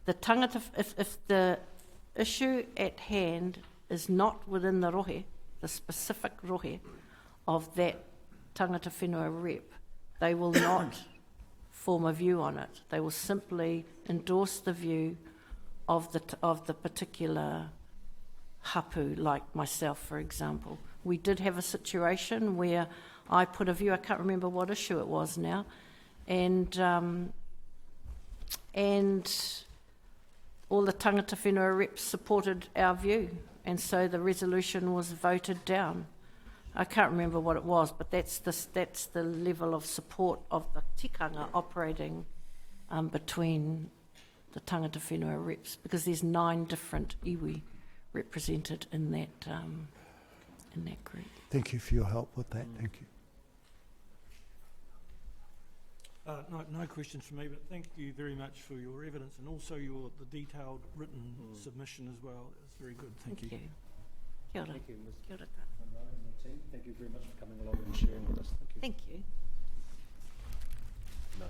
the tangata, if the issue at hand is not within the rohe, the specific rohe of that tangata whenua rep, they will not form a view on it. They will simply endorse the view of the particular hapu, like myself, for example. We did have a situation where I put a view, I can't remember what issue it was now, and all the tangata whenua reps supported our view, and so the resolution was voted down. I can't remember what it was, but that's the level of support of the tikanga operating between the tangata whenua reps, because there's 9 different iwi represented in that group. Thank you for your help with that. Thank you. No questions from me, but thank you very much for your evidence and also the detailed written submission as well. It's very good. Thank you. Kia ora. Thank you, Ms. Kia ora. Monroe and the team. Thank you very much for coming along and sharing with us. Thank you. Thank you. No.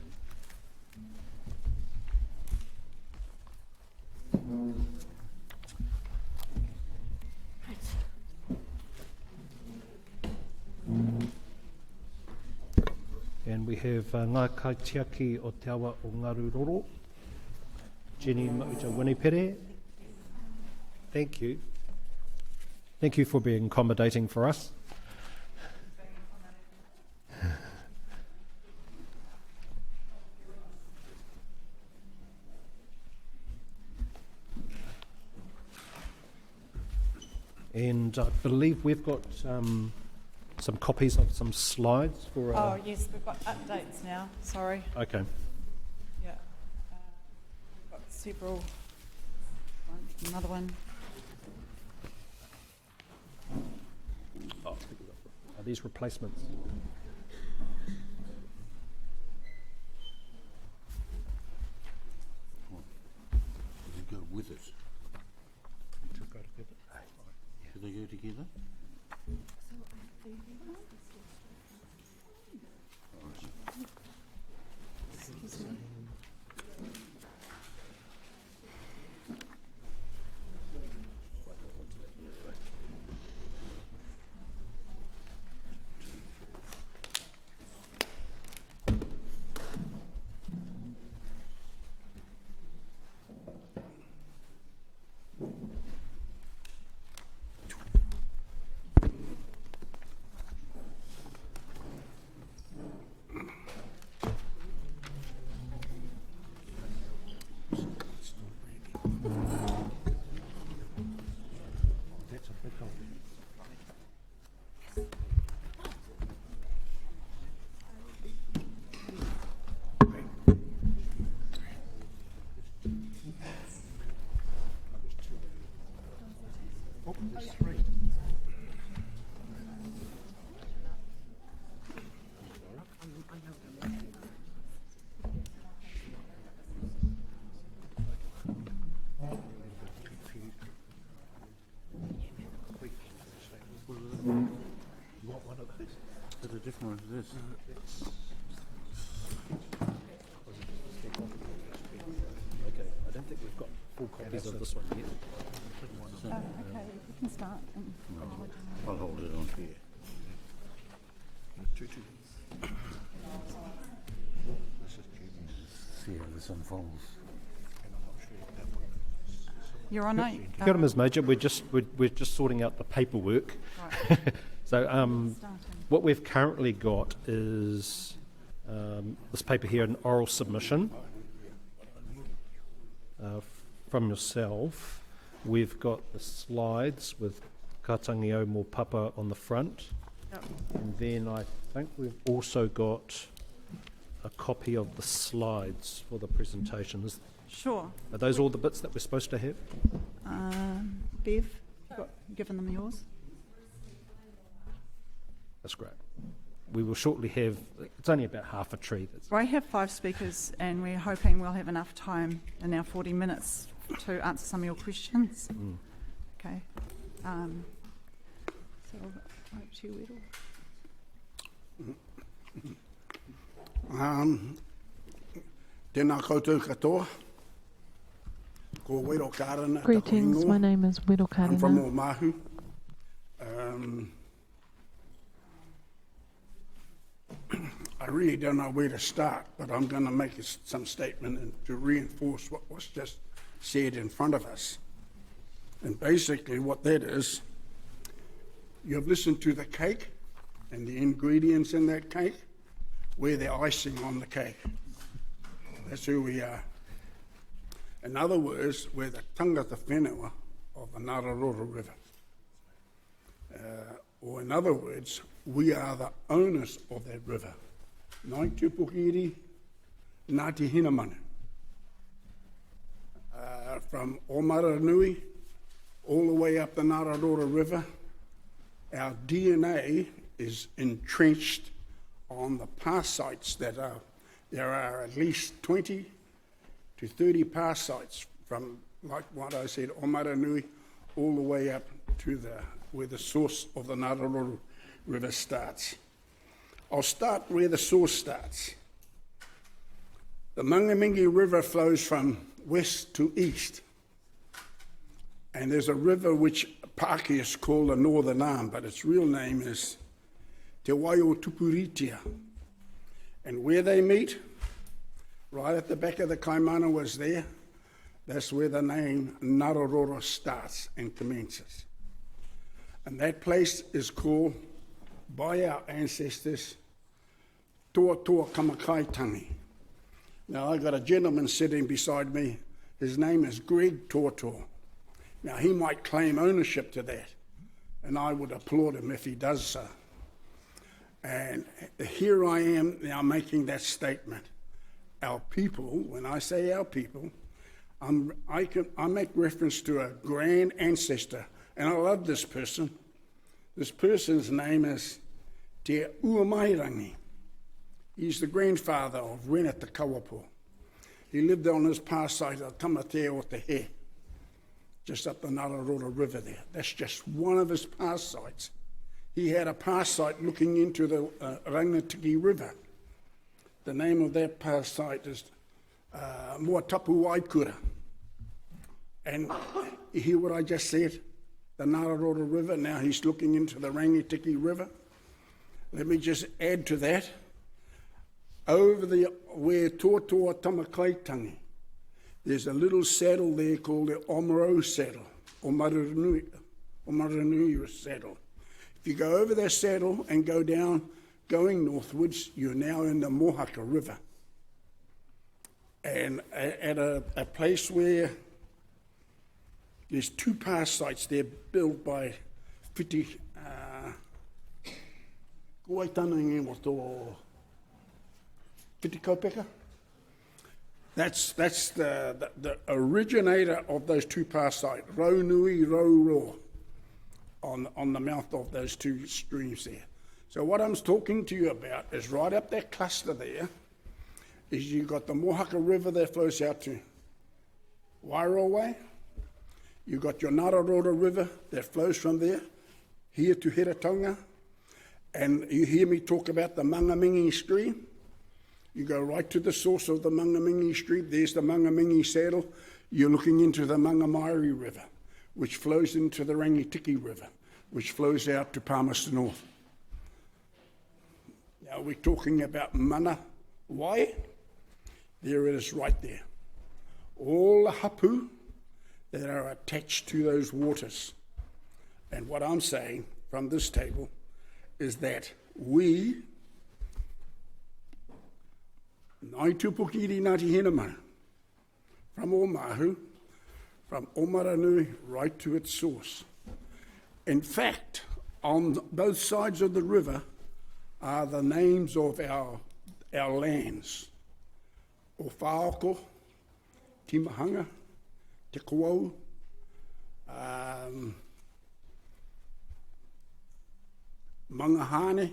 And we have ngā kaitiaki o te awa o Ngaruroro, Jenny Mauta Winipere. Thank you. Thank you for being accommodating for us. And I believe we've got some copies of some slides for. Oh, yes, we've got updates now, sorry. Okay. Yeah. We've got several. Another one. Are these replacements? Does it go with it? Do they go together? That's a big help. Oh, there's 3. You want one of those? Is it a different one to this? Okay, I don't think we've got full copies of this one yet. Okay, we can start. I'll hold it on here. See how this unfolds. You're on 8. Kia ora, Ms. Major. We're just sorting out the paperwork. Right. So Starting. what we've currently got is this paper here, an oral submission from yourself. We've got the slides with Katangi o Mō Papa on the front. Yep. And then I think we've also got a copy of the slides for the presentations. Sure. Are those all the bits that we're supposed to have? Bev, given them yours? That's great. We will shortly have, it's only about half a tree. We have 5 speakers and we're hoping we'll have enough time in our 40 minutes to answer some of your questions. Okay. So over to you, Edel. Tēnā koutou katoa. Ko Wero Karana. Greetings, my name is Wero I'm from Karana. Omahu. I really don't know where to start, but I'm going to make some statement and to reinforce what was just said in front of us. And basically what that is, you've listened to the cake and the ingredients in that cake. We're the icing on the cake. That's who we are. In other words, we're the tangata whenua of the Nararoro River. Or in other words, we are the owners of that river. Nai Tupukiri, Ngāti Hinamanu. From Omaranui all the way up the Nararoro River, our DNA is entrenched on the past sites that are, there are at least 20 to 30 past sites from, like what I said, Omaranui all the way up to where the source of the Nararoro River starts. I'll start where the source starts. The Mangamingi River flows from west to east. And there's a river which Pākehā called the Northern Arm, but its real name is Te Waio Tupuritia. And where they meet, right at the back of the Kaimana was there, that's where the name Nararoro starts and commences. And that place is called, by our ancestors, Toa Toa Kamakaitangi. Now, I got a gentleman sitting beside me. His name is Greg Tortor. Now, he might claim ownership to that, and I would applaud him if he does so. And here I am now making that statement. Our people, when I say our people, I make reference to a grand ancestor, and I love this person. This person's name is Te Uamairangi. He's the grandfather of Renata Kawapo. He lived on his past side of Tamatea o Te He, just up the Nararora River there. That's just one of his past sites. He had a past site looking into the Rangatiki River. The name of that past site is Moatapu Waikura. And you hear what I just said? The Nararora River, now he's looking into the Rangatiki River. Let me just add to that. Over where Toatoa Tamakaitangi, there's a little saddle there called the Omaro Saddle, or Maranui Saddle. If you go over that saddle and go down, going northwards, you're now in the Mohaka River. And at a place where there's two past sites there built by Whiti, Kuaitanangi Moto, Whiti Kaupeka. That's the originator of those two past sites, Raunui, Rauro, on the mouth of those two streams there. So what I'm talking to you about is right up that cluster there, is you've got the Mohaka River that flows out to Wairoa. You've got your Nararora River that flows from there, here to Hiratonga. And you hear me talk about the Mangamingi stream. You go right to the source of the Mangamingi stream. There's the Mangamingi Saddle. You're looking into the Mangamairi River, which flows into the Rangitiki River, which flows out to Palmerston North. Now we're talking about Mana Wai. There it is right there. All the hapu that are attached to those waters. And what I'm saying from this table is that we, Ngāi Tupukiri Ngāti Hinamana, from Omahu, from Omaranui right to its source. In fact, on both sides of the river are the names of our lands. O Whaoko, Timahanga, Te Kouau, Mangahane,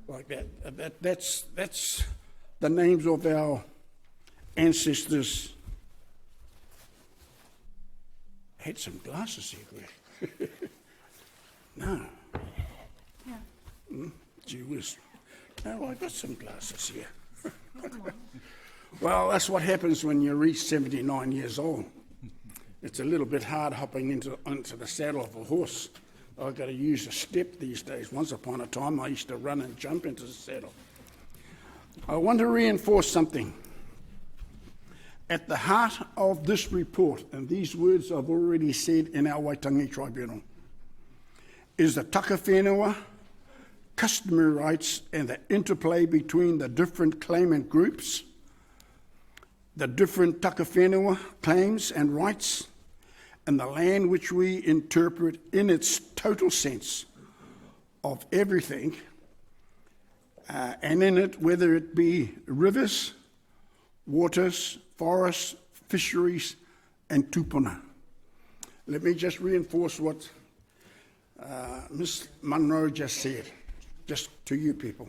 like that. That's the names of our ancestors. I had some glasses here, Greg. No. Yeah. Gee whiz. No, I got some glasses here. Well, that's what happens when you reach 79 years old. It's a little bit hard hopping into the saddle of a horse. I've got to use a step these days. Once upon a time, I used to run and jump into the saddle. I want to reinforce something. At the heart of this report, and these words I've already said in our Waitangi Tribunal, is the taka whenua, customary rights, and the interplay between the different claimant groups, the different taka whenua claims and rights, and the land which we interpret in its total sense of everything, and in it, whether it be rivers, waters, forests, fisheries, and tupuna. Let me just reinforce what Ms. Munro just said, just to you people.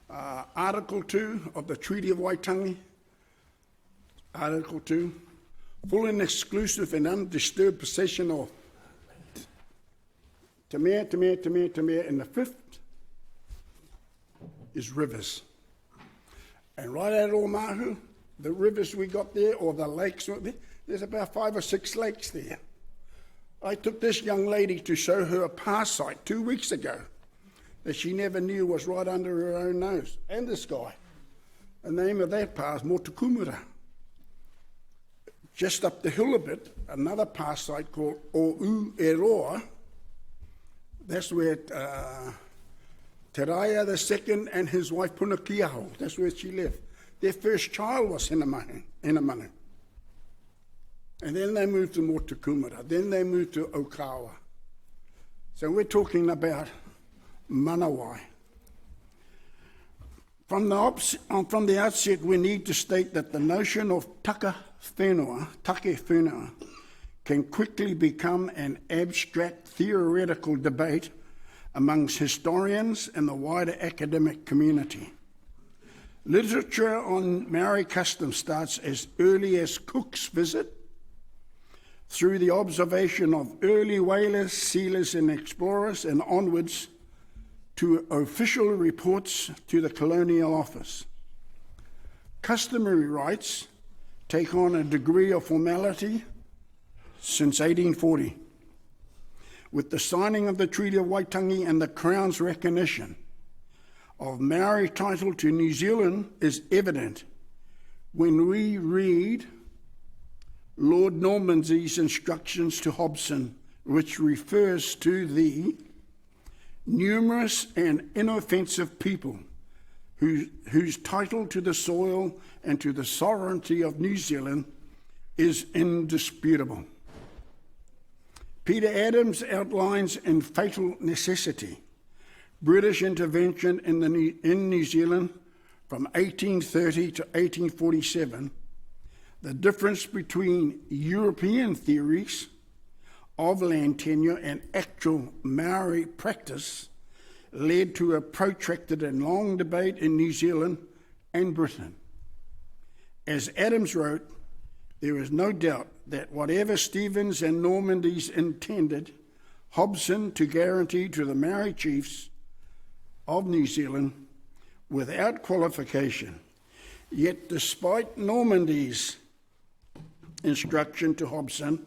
Article 2 of the Treaty of Waitangi, Article 2, full and exclusive and undisturbed possession of Te mea, and the fifth is rivers. And right at Omahu, the rivers we got there, or the lakes, there's about 5 or 6 lakes there. I took this young lady to show her a past site 2 weeks ago that she never knew was right under her own nose, and the sky. The name of that pass, Motukumura. Just up the hill a bit, another past site called O'u Eroa. That's where Te Raia II and his wife Punakiaho, that's where she lived. Their first child was Hinamanu. And then they moved to Motukumura. Then they moved to Okawa. So we're talking about Manawai. From the outset, we need to state that the notion of take whenua, can quickly become an abstract theoretical debate amongst historians and the wider academic community. Literature on Maori custom starts as early as Cook's visit, through the observation of early whalers, sealers and explorers, and onwards to official reports to the Colonial Office. Customary rights take on a degree of formality since 1840, with the signing of the Treaty of Waitangi and the Crown's recognition of Maori title to New Zealand is evident when we read Lord Normanby's instructions to Hobson, which refers to the numerous and inoffensive people whose title to the soil and to the sovereignty of New Zealand is indisputable. Peter Adams outlines in Fatal Necessity British intervention in New Zealand from 1830 to 1847, the difference between European theories of land tenure and actual Maori practice led to a protracted and long debate in New Zealand and Britain. As Adams wrote, there is no doubt that whatever Stevens and Normandy's intended Hobson to guarantee to the Maori chiefs of New Zealand without qualification, yet despite Normandy's instruction to Hobson,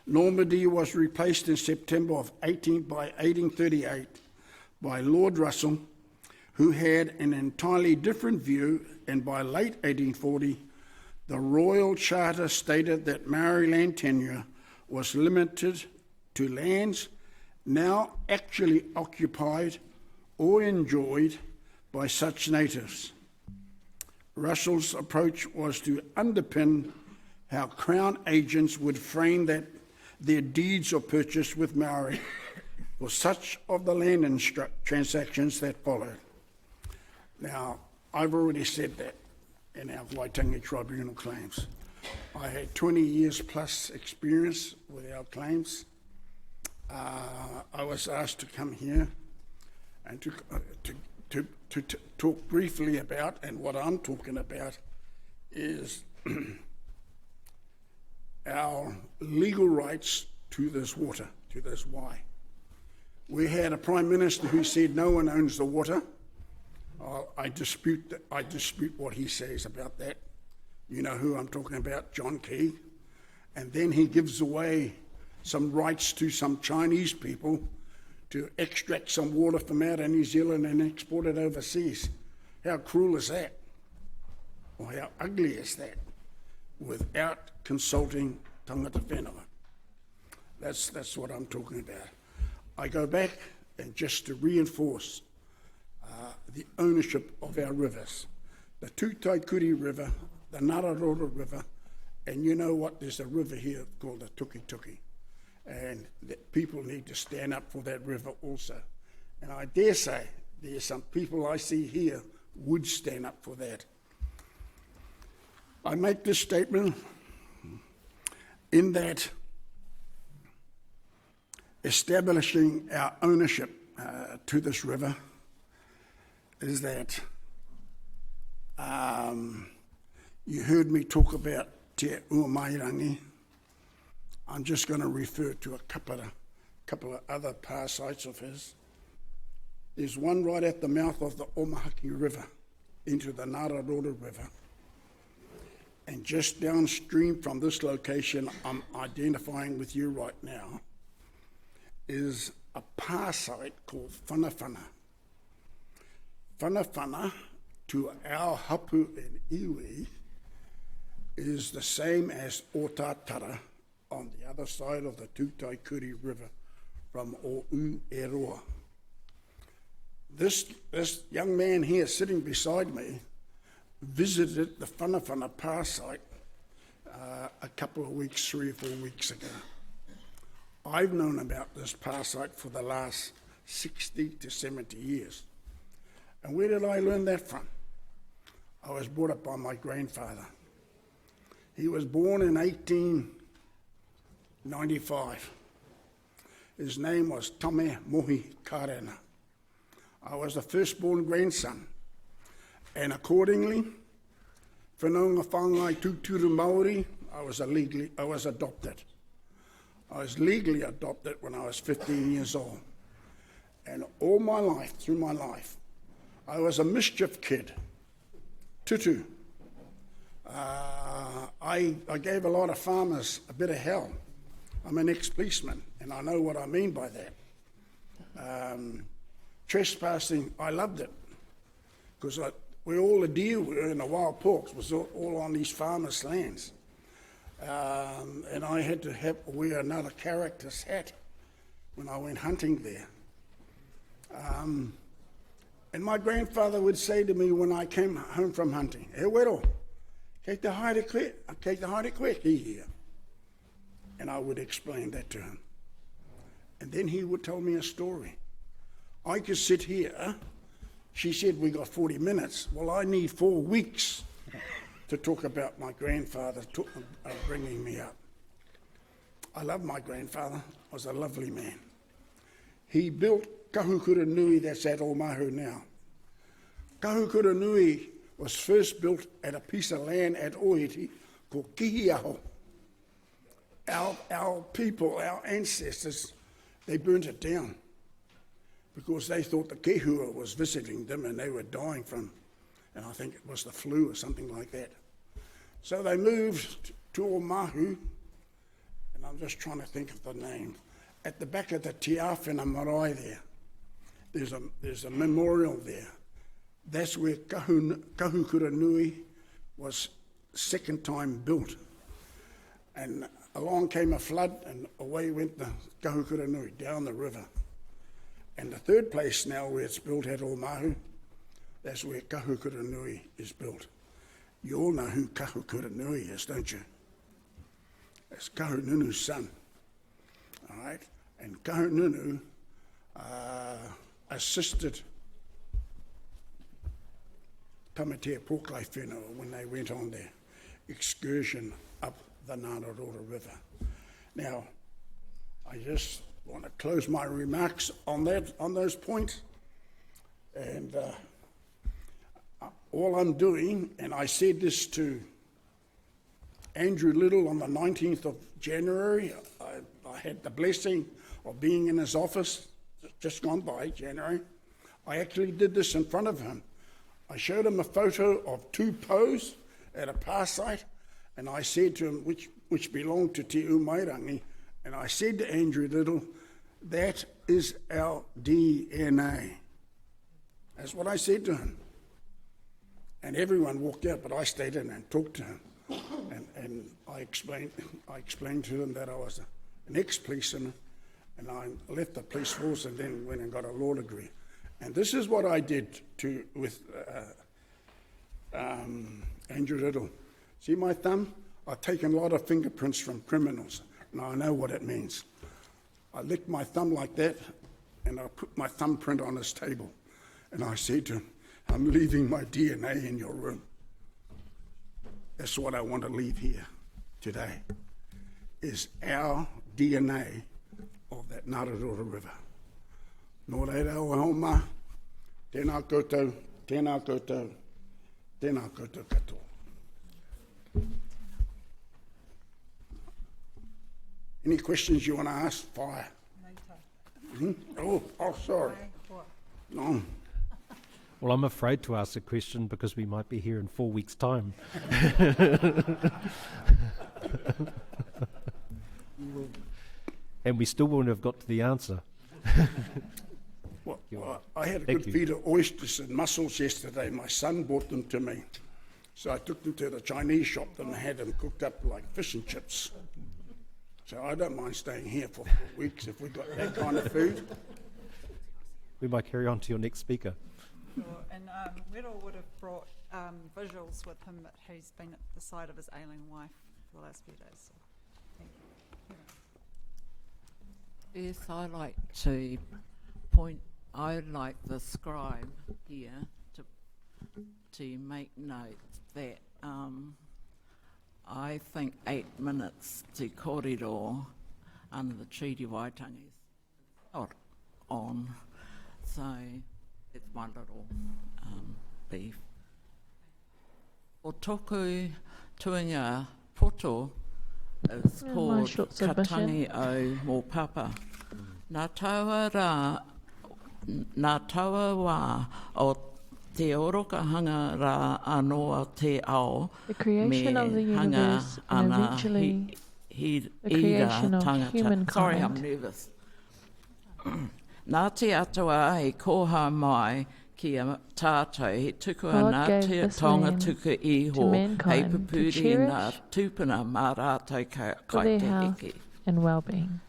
Normandy was replaced in September of 1838 by Lord Russell, who had an entirely different view, and by late 1840, the Royal Charter stated that Maori land tenure was limited to lands now actually occupied or enjoyed by such natives. Russell's approach was to underpin how Crown agents would frame that their deeds of purchase with Maori for such of the land transactions that followed. Now, I've already said that in our Waitangi Tribunal claims. I had 20 years plus experience with our claims. I was asked to come here and to talk briefly about, and what I'm talking about is our legal rights to this water, to this Wai. We had a Prime Minister who said no one owns the water. I dispute what he says about that. You know who I'm talking about, John Key. And then he gives away some rights to some Chinese people to extract some water from out of New Zealand and export it overseas. How cruel is that? Or how ugly is that? Without consulting tangata whenua. That's what I'm talking about. I go back and just to reinforce the ownership of our rivers. The Tutaikuri River, the Nararora River, and you know what, there's a river here called the Tukituki. And people need to stand up for that river also. And I dare say there's some people I see here would stand up for that. I make this statement in that establishing our ownership to this river is that you heard me talk about Te Uamairangi. I'm just going to refer to a couple of other parasites of his. There's one right at the mouth of the Omahaki River into the Nararora River. And just downstream from this location I'm identifying with you right now is a parasite called whanawhana. Whanawhana, to our hapu and iwi, is the same as Otatara on the other side of the Tutaikuri River from Oʻu-e-Roa. This young man here sitting beside me visited the whanawhana parasite a couple of weeks, 3 or 4 weeks ago. I've known about this parasite for the last 60 to 70 years. And where did I learn that from? I was brought up by my grandfather. He was born in 1895. His name was Tame Mohi Karena. I was the firstborn grandson, and accordingly, whanaunga whangai tūturu Māori, I was adopted. I was legally adopted when I was 15 years old. And all my life, through my life, I was a mischief kid. Tutu. I gave a lot of farmers a bit of hell. I'm an ex-policeman, and I know what I mean by that. Trespassing, I loved it, because we all the deer were in the wild porks was all on these farmers' lands. And I had to wear another character's hat when I went hunting there. And my grandfather would say to me when I came home from hunting, "E wero, kei te haere koe ki here." And I would explain that to him. And then he would tell me a story. I could sit here. She said we got 40 minutes. Well, I need 4 weeks to talk about my grandfather bringing me up. I love my grandfather. He was a lovely man. He built Kahukura Nui that's at Omahu now. Kahukura Nui was first built at a piece of land at Oiti called Kihiaho. Our people, our ancestors, they burnt it down because they thought the Kehua was visiting them and they were dying from, and I think it was the flu or something like that. So they moved to Omahu, and I'm just trying to think of the name. At the back of the Te Awhina Marae there's a memorial there. That's where Kahukura Nui was second time built. And along came a flood, and away went the Kahukura Nui down the river. And the third place now where it's built at Omahu, that's where Kahukura Nui is built. You all know who Kahukura Nui is, don't you? It's Kahununu's son. All right? And Kahununu assisted Tamatea Pōkai whenua when they went on their excursion up the Ngāraroa River. Now, I just want to close my remarks on those points. And all I'm doing, and I said this to Andrew Little on the 19th of January, I had the blessing of being in his office, just gone by, January. I actually did this in front of him. I showed him a photo of 2 poes at a pā site, and I said to him, which belonged to Te Umairangi, and I said to Andrew Little, that is our DNA. That's what I said to him. And everyone walked out, but I stayed in and talked to him. And I explained to them that I was an ex-policeman, and I left the police force and then went and got a law degree. And this is what I did with Andrew Little. See my thumb? I've taken a lot of fingerprints from criminals, and I know what it means. I licked my thumb like that, and I put my thumbprint on his table. And I said to him, I'm leaving my DNA in your room. That's what I want to leave here today, is our DNA of that Ngāraroa River. Nō reira o hauma, tēnā koutou, tēnā koutou, tēnā koutou katoa. Any questions you want to ask? Fire. Oh, sorry. No. Well, I'm afraid to ask a question because we might be here in 4 weeks' time. And we still wouldn't have got to the answer. Well, I had a good feed of oysters and mussels yesterday. My son brought them to me. So I took them to the Chinese shop and had them cooked up like fish and chips. So I don't mind staying here for 4 weeks if we got that kind of food. We might carry on to your next speaker. Sure. And Whittle would have brought visuals with him that he's been at the side of his ailing wife for the last few days. So thank you. Yes, I'd like the scribe here to to make note that I think 8 minutes to kōrero under the Treaty Waitangi is not on, so it's my little beef. O toku tuinga poto is my called short submission. Katangi o Mōpapa. Nā taua wā o te orokahanga rā anoa te ao. The creation of the universe and eventually the creation of humankind. Sorry, I'm nervous. Nā te atua e koha mai ki a tātou, he tuku God nā gave te this tonga land tuku iho, to mankind hei to papuri cherish nā tūpuna mā rātou for kai their te health heke. and well-being.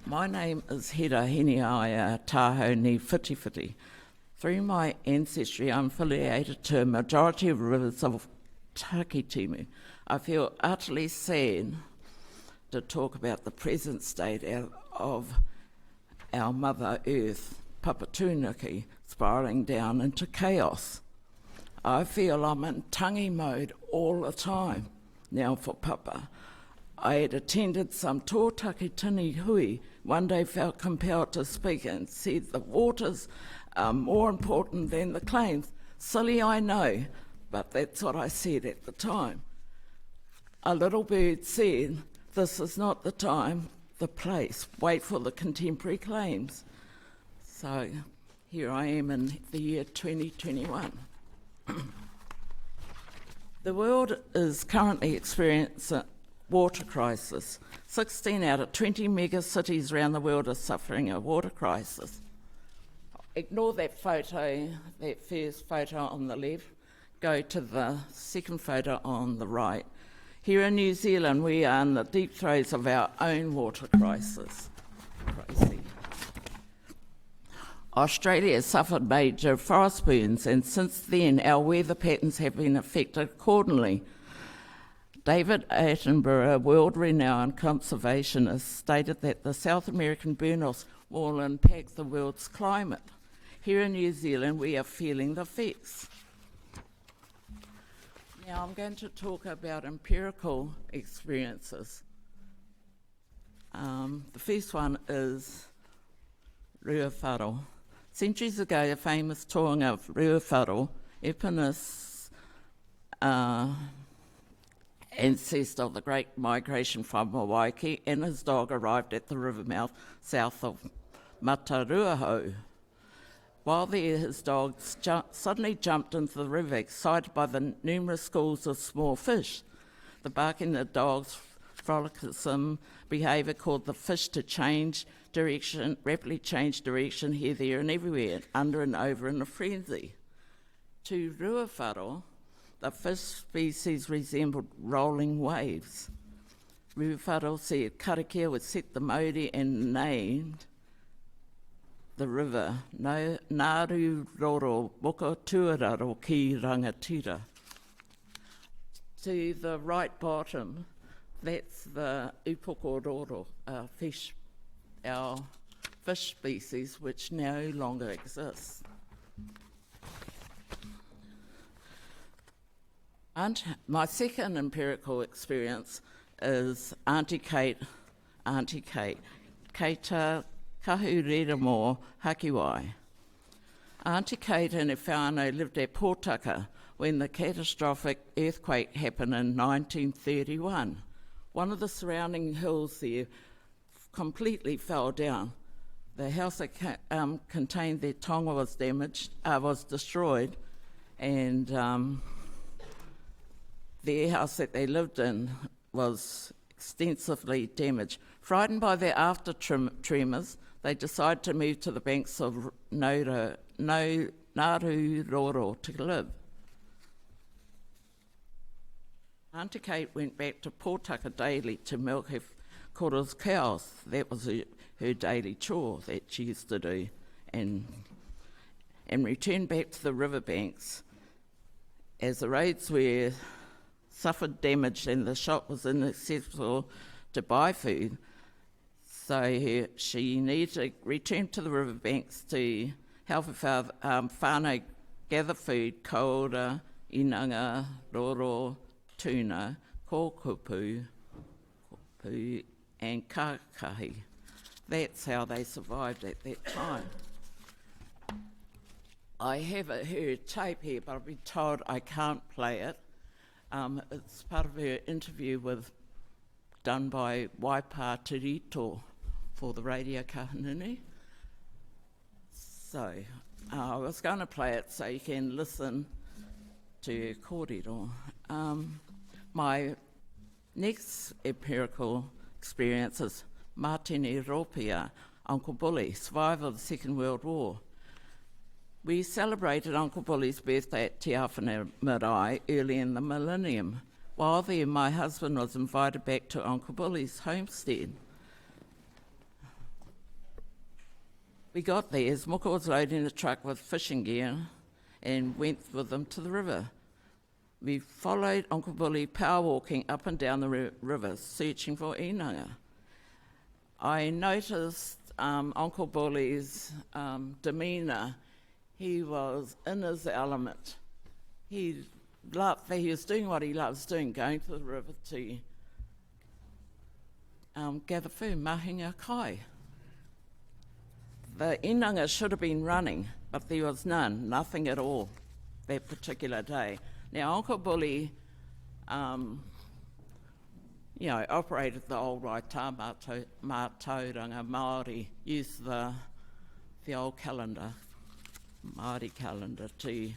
My name is Hera Hiniaia Taho Ni Whitiwhiti. Through my ancestry, I'm affiliated to a majority of rivers of Takitimu. I feel utterly sad to talk about the present state of our Mother Earth, Papatūnaki, spiralling down into chaos. I feel I'm in tangi mode all the time. Now for Papa, I had attended some tōtaki tini hui, one day felt compelled to speak and said the waters are more important than the claims. Silly, I know, but that's what I said at the time. A little bird said, this is not the time, the place, wait for the contemporary claims. So here I am in the year 2021. The world is currently experiencing a water crisis. 16 out of 20 mega cities around the world are suffering a water crisis. Ignore that photo, that first photo on the left. Go to the second photo on the right. Here in New Zealand, we are in the deep throes of our own water crisis. Crazy. Australia suffered major forest burns, and since then our weather patterns have been affected accordingly. David Attenborough, a world-renowned conservationist, stated that the South American burn-offs will impact the world's climate. Here in New Zealand, we are feeling the effects. Now I'm going to talk about empirical experiences. The first one is Ruawharo. Centuries ago, the famous tohunga of Ruawharo, Eponus, ancestor of the Great Migration from Hawaii, and his dog arrived at the river mouth south of Mataruaho. While there, his dog suddenly jumped into the river, excited by the numerous schools of small fish. The barking of the dog's frolicsome behaviour caused the fish to change direction, rapidly change direction here, there and everywhere, under and over in a frenzy. To Ruawharo, the fish species resembled rolling waves. Ruawharo said karakia would set the mauri and named the river Ngāru Roro Boka Tuararo ki Rangatira. To the right bottom, that's the Upokororo, our fish species, which no longer exists. And my second empirical experience is Auntie Kate, Keita Kahureramo Hakiwai. Auntie Kate and her whānau lived at Pōtaka when the catastrophic earthquake happened in 1931. One of the surrounding hills there completely fell down. The house that contained their tonga was was destroyed, and their house that they lived in was extensively damaged. Frightened by their after tremors, they decided to move to the banks of Ngāru Roro to live. Auntie Kate went back to Pōtaka daily to milk her koro's cows. That was her daily chore that she used to do, and returned back to the riverbanks. As the roads suffered damage and the shop was inaccessible to buy food, so she needed to return to the riverbanks to help whānau gather food, kaora, inanga, roro, tuna, kōkupu, and kākahi. That's how they survived at that time. I have her tape here, but I've been told I can't play it. It's part of her interview done by Waipa Tirito for the Radio Kahanini. So I was going to play it so you can listen to kōrero. My next empirical experience is Martini Ropia, Uncle Bully, survivor of the Second World War. We celebrated Uncle Bully's birthday at Te Awhana Marae early in the millennium. While there, my husband was invited back to Uncle Bully's homestead. We got there as Muka was loading a truck with fishing gear and went with them to the river. We followed Uncle Bully power walking up and down the river, searching for inanga. I noticed Uncle Bully's demeanour. He was in his element. He was doing what he loves doing, going to the river to gather food, mahinga kai. The inanga should have been running, but there was nothing at all that particular day. Now, Uncle Bully, operated the old Waitā Mātauranga Māori, used the old calendar, Māori calendar, to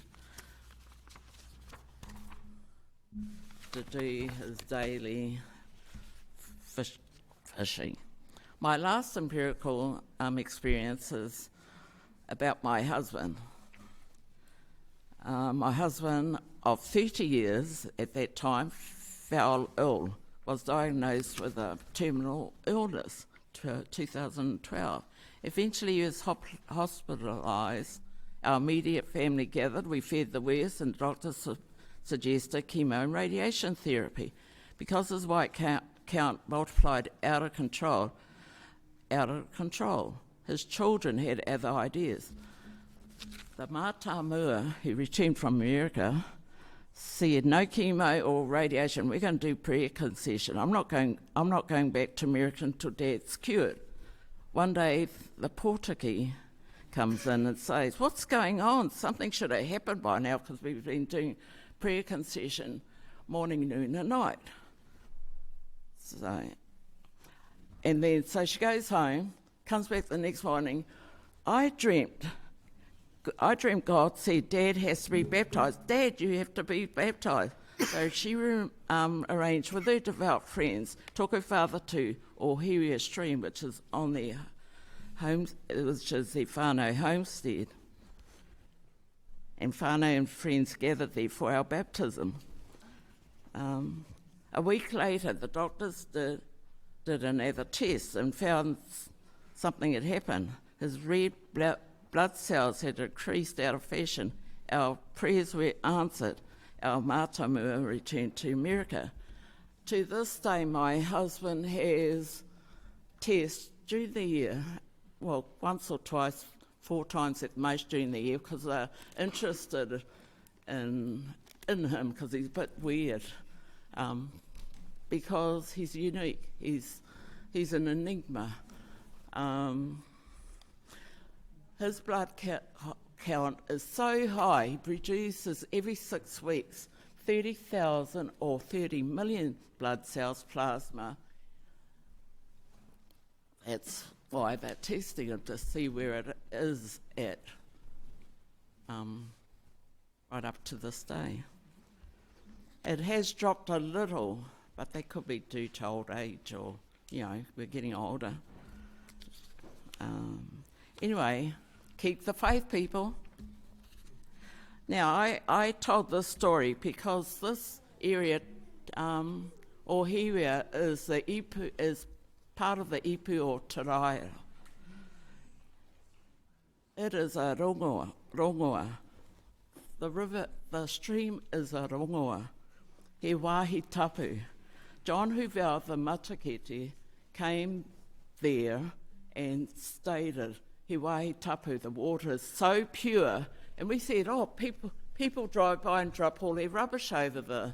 do his daily fishing. My last empirical experience is about my husband. My husband of 30 years at that time fell ill, was diagnosed with a terminal illness, 2012. Eventually he was hospitalised. Our immediate family gathered, we fed the worst, and doctors suggested chemo and radiation therapy. Because his white count multiplied out of control, his children had other ideas. The Mātāmua, who returned from America, said no chemo or radiation. We're going to do prayer concession. I'm not going back to America until Dad's cured. One day, the Pōtiki comes in and says, "What's going on? Something should have happened by now because we've been doing prayer concession morning, noon, and night." So she goes home, comes back the next morning. I dreamt God said, "Dad has to be baptised. Dad, you have to be baptised." So she arranged with her devout friends, took her father to Ohiria Stream, which is on their which is their whānau homestead. And whānau and friends gathered there for our baptism. A week later, the doctors did another test and found something had happened. His red blood cells had increased out of fashion. Our prayers were answered. Our Mātāmua returned to America. To this day, my husband has tests during the year, well, once or twice, 4 times at most during the year, because they're interested in him, because he's a bit weird, because he's unique. He's an enigma. His blood count is so high, he produces every 6 weeks 30,000 or 30 million blood cells plasma. That's why they're testing him to see where it is at, right up to this day. It has dropped a little, but that could be due to old age or, we're getting older. Anyway, keep the faith, people. Now, I told this story because this area, Ohiria, is part of the Ipu o Te Raira. It is a rongoa. The stream is a rongoa. He wāhi tapu. John Hoover of the Matakete came there and stated He Waihi Tapu, the water is so pure. And we said, oh, people drive by and drop all their rubbish over the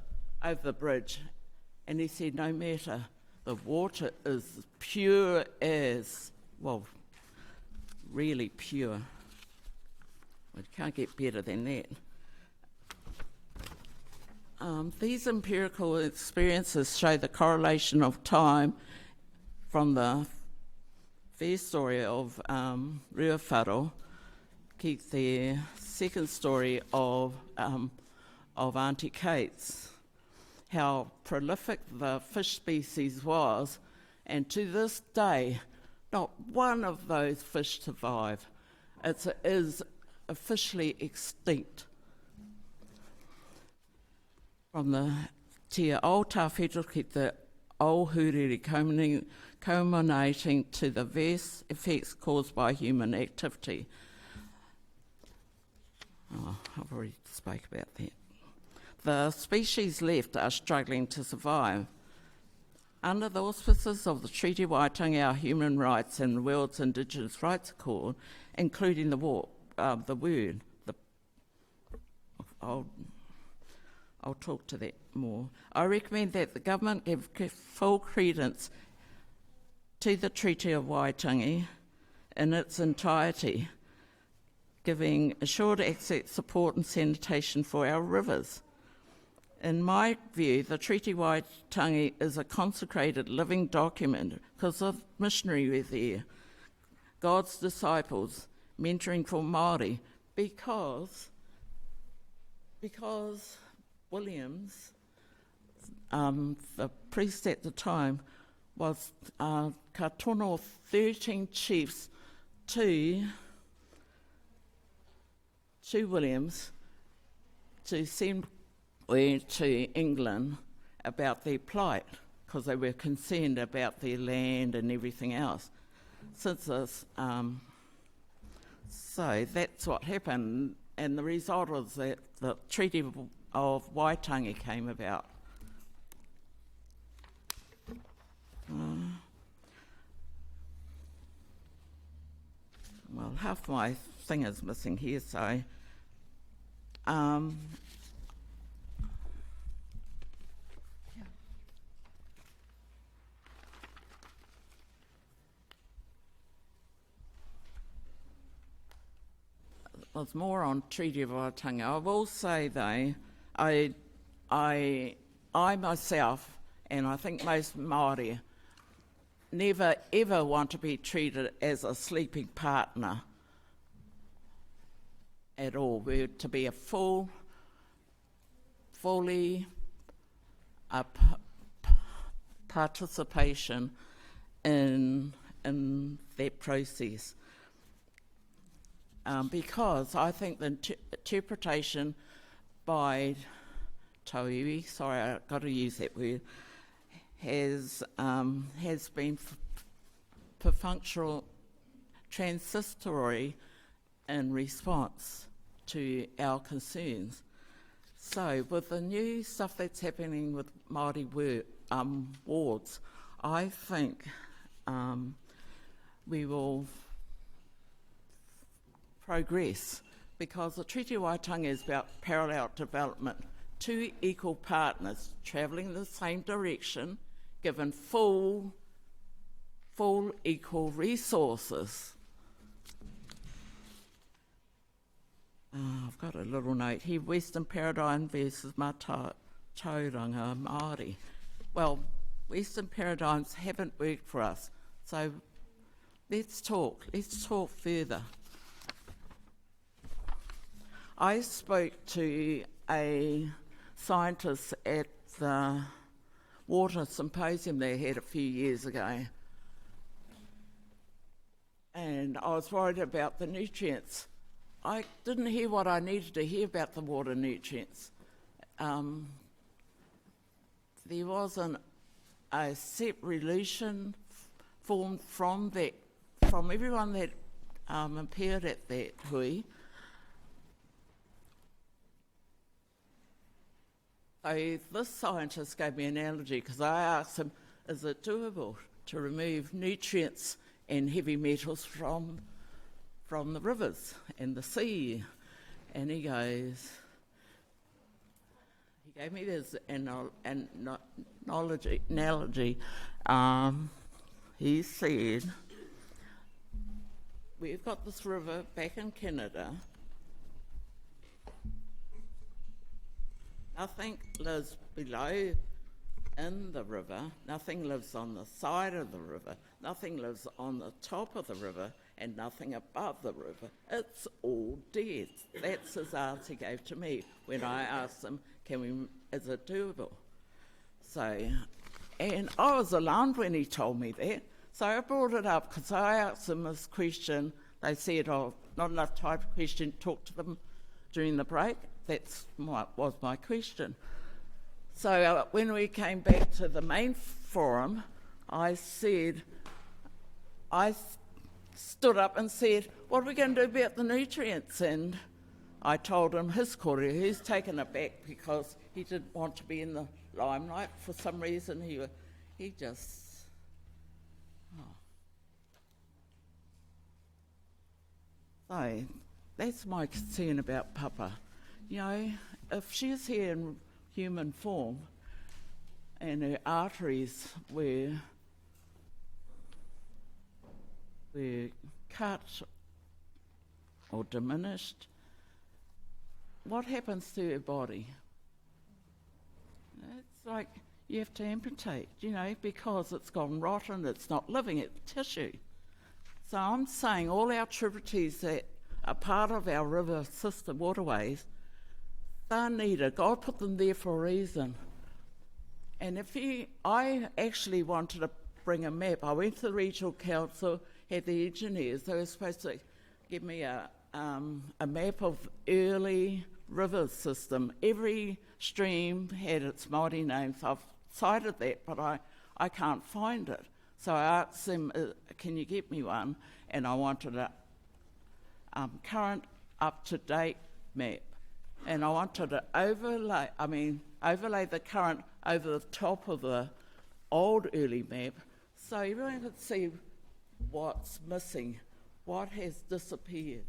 bridge. And he said, no matter, the water is pure as, well, really pure. It can't get better than that. These empirical experiences show the correlation of time from the first story of Rua Wharo, keep the second story of Auntie Kate's, how prolific the fish species was, and to this day, not one of those fish survive. It is officially extinct. From the Tia o Tawhito ki the o huriri culminating to the various effects caused by human activity. Oh, I've already spoke about that. The species left are struggling to survive. Under the auspices of the Treaty Waitangi, our human rights and the world's Indigenous Rights Accord, including the word, I'll talk to that more. I recommend that the government give full credence to the Treaty of Waitangi in its entirety, giving assured access, support and sanitation for our rivers. In my view, the Treaty Waitangi is a consecrated living document because the missionary were there, God's disciples, mentoring for Māori, because Williams, the priest at the time, was ka tono 13 chiefs to Williams to send to England about their plight because they were concerned about their land and everything else. Since this, so that's what happened, and the result was that the Treaty of Waitangi came about. Well, half my thing is missing here, so there's more on Treaty of Waitangi. I will say though, I myself, and I think most Māori, never ever want to be treated as a sleeping partner at all. We're to be a fully participation in that process. Because I think the interpretation by Tauiwi, sorry, I've got to use that word, has been perfunctory, transitory in response to our concerns. So with the new stuff that's happening with Māori wards, I think we will progress, because the Treaty of Waitangi is about parallel development, two equal partners travelling in the same direction, given full equal resources. I've got a little note here, Western paradigm versus tauranga Māori. Well, Western paradigms haven't worked for us, so let's talk further. I spoke to a scientist at the water symposium they had a few years ago, and I was worried about the nutrients. I didn't hear what I needed to hear about the water nutrients. There wasn't a set resolution formed from everyone that appeared at that hui. So this scientist gave me an analogy because I asked him, is it doable to remove nutrients and heavy metals from from the rivers and the sea. And he goes, he gave me this analogy. He said, we've got this river back in Canada. Nothing lives below in the river, nothing lives on the side of the river, nothing lives on the top of the river, and nothing above the river. It's all dead. That's his answer he gave to me when I asked him, is it doable? So, and I was alarmed when he told me that, so I brought it up because I asked them this question. They said, oh, not enough time for question, talk to them during the break. Was my question. So when we came back to the main forum, I stood up and said, what are we going to do about the nutrients? And I told him his kore. He's taken it back because he didn't want to be in the limelight. For some reason, he just... Oh. So that's my concern about Papa. You know, if she's here in human form and her arteries were cut or diminished, what happens to her body? It's like you have to amputate, you know, because it's gone rotten, it's not living, it's tissue. So I'm saying all our tributaries that are part of our river system, waterways, they're needed. God put them there for a reason. And I actually wanted to bring a map. I went to the regional council, had the engineers. They were supposed to give me a map of early river system. Every stream had its Māori names. I've cited that, but I can't find it. So I asked them, can you get me one? And I wanted a current, up-to-date map. And I wanted to overlay the current over the top of the old early map so everyone could see what's missing, what has disappeared.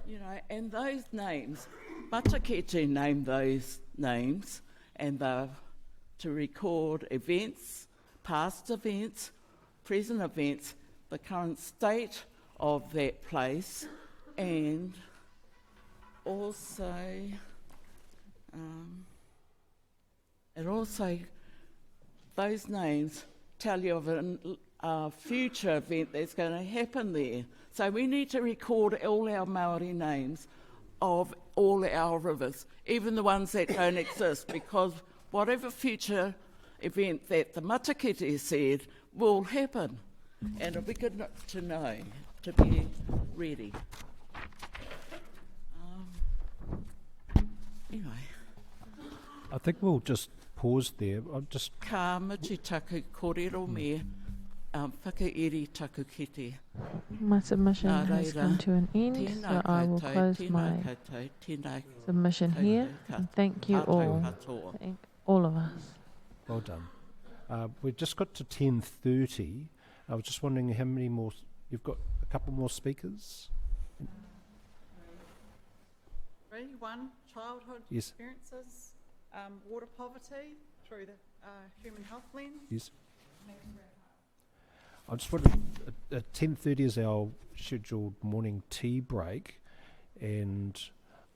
You know, and those names, Matakete named those names, and they're to record events, past events, present events, the current state of that place, and also, those names tell you of a future event that's going to happen there. So we need to record all our Māori names of all our rivers, even the ones that don't exist, because whatever future event that the Matakete said will happen. And it'll be good to know, to be ready. Anyway. I think we'll just pause there. I'll just... Ka miti taku kōrero me whakaeri taku kete. My submission has come to an end, so I will close my submission here. And thank you all. Thank all of us. Well done. We've just got to 10:30. I was just wondering how many more... You've got a couple more speakers? One, childhood Yes. experiences, water poverty through the human health lens. Yes. I just wanted, at 10:30 is our scheduled morning tea break, and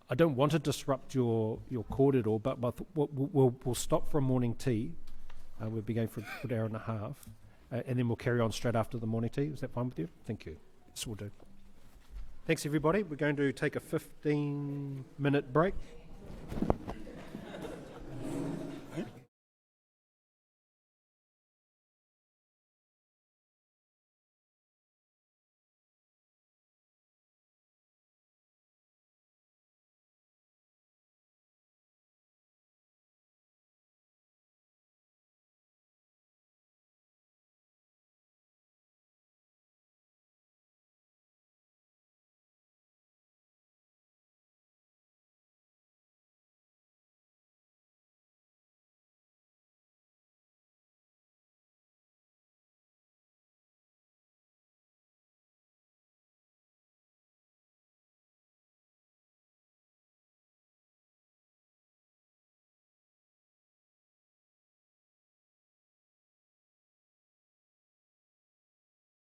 I don't want to disrupt your kōrero, but we'll stop for a morning tea. We'll be going for a good hour and a half, and then we'll carry on straight after the morning tea. Is that fine with you? Thank you. Yes, we'll do. Thanks, everybody. We're going to take a 15-minute break.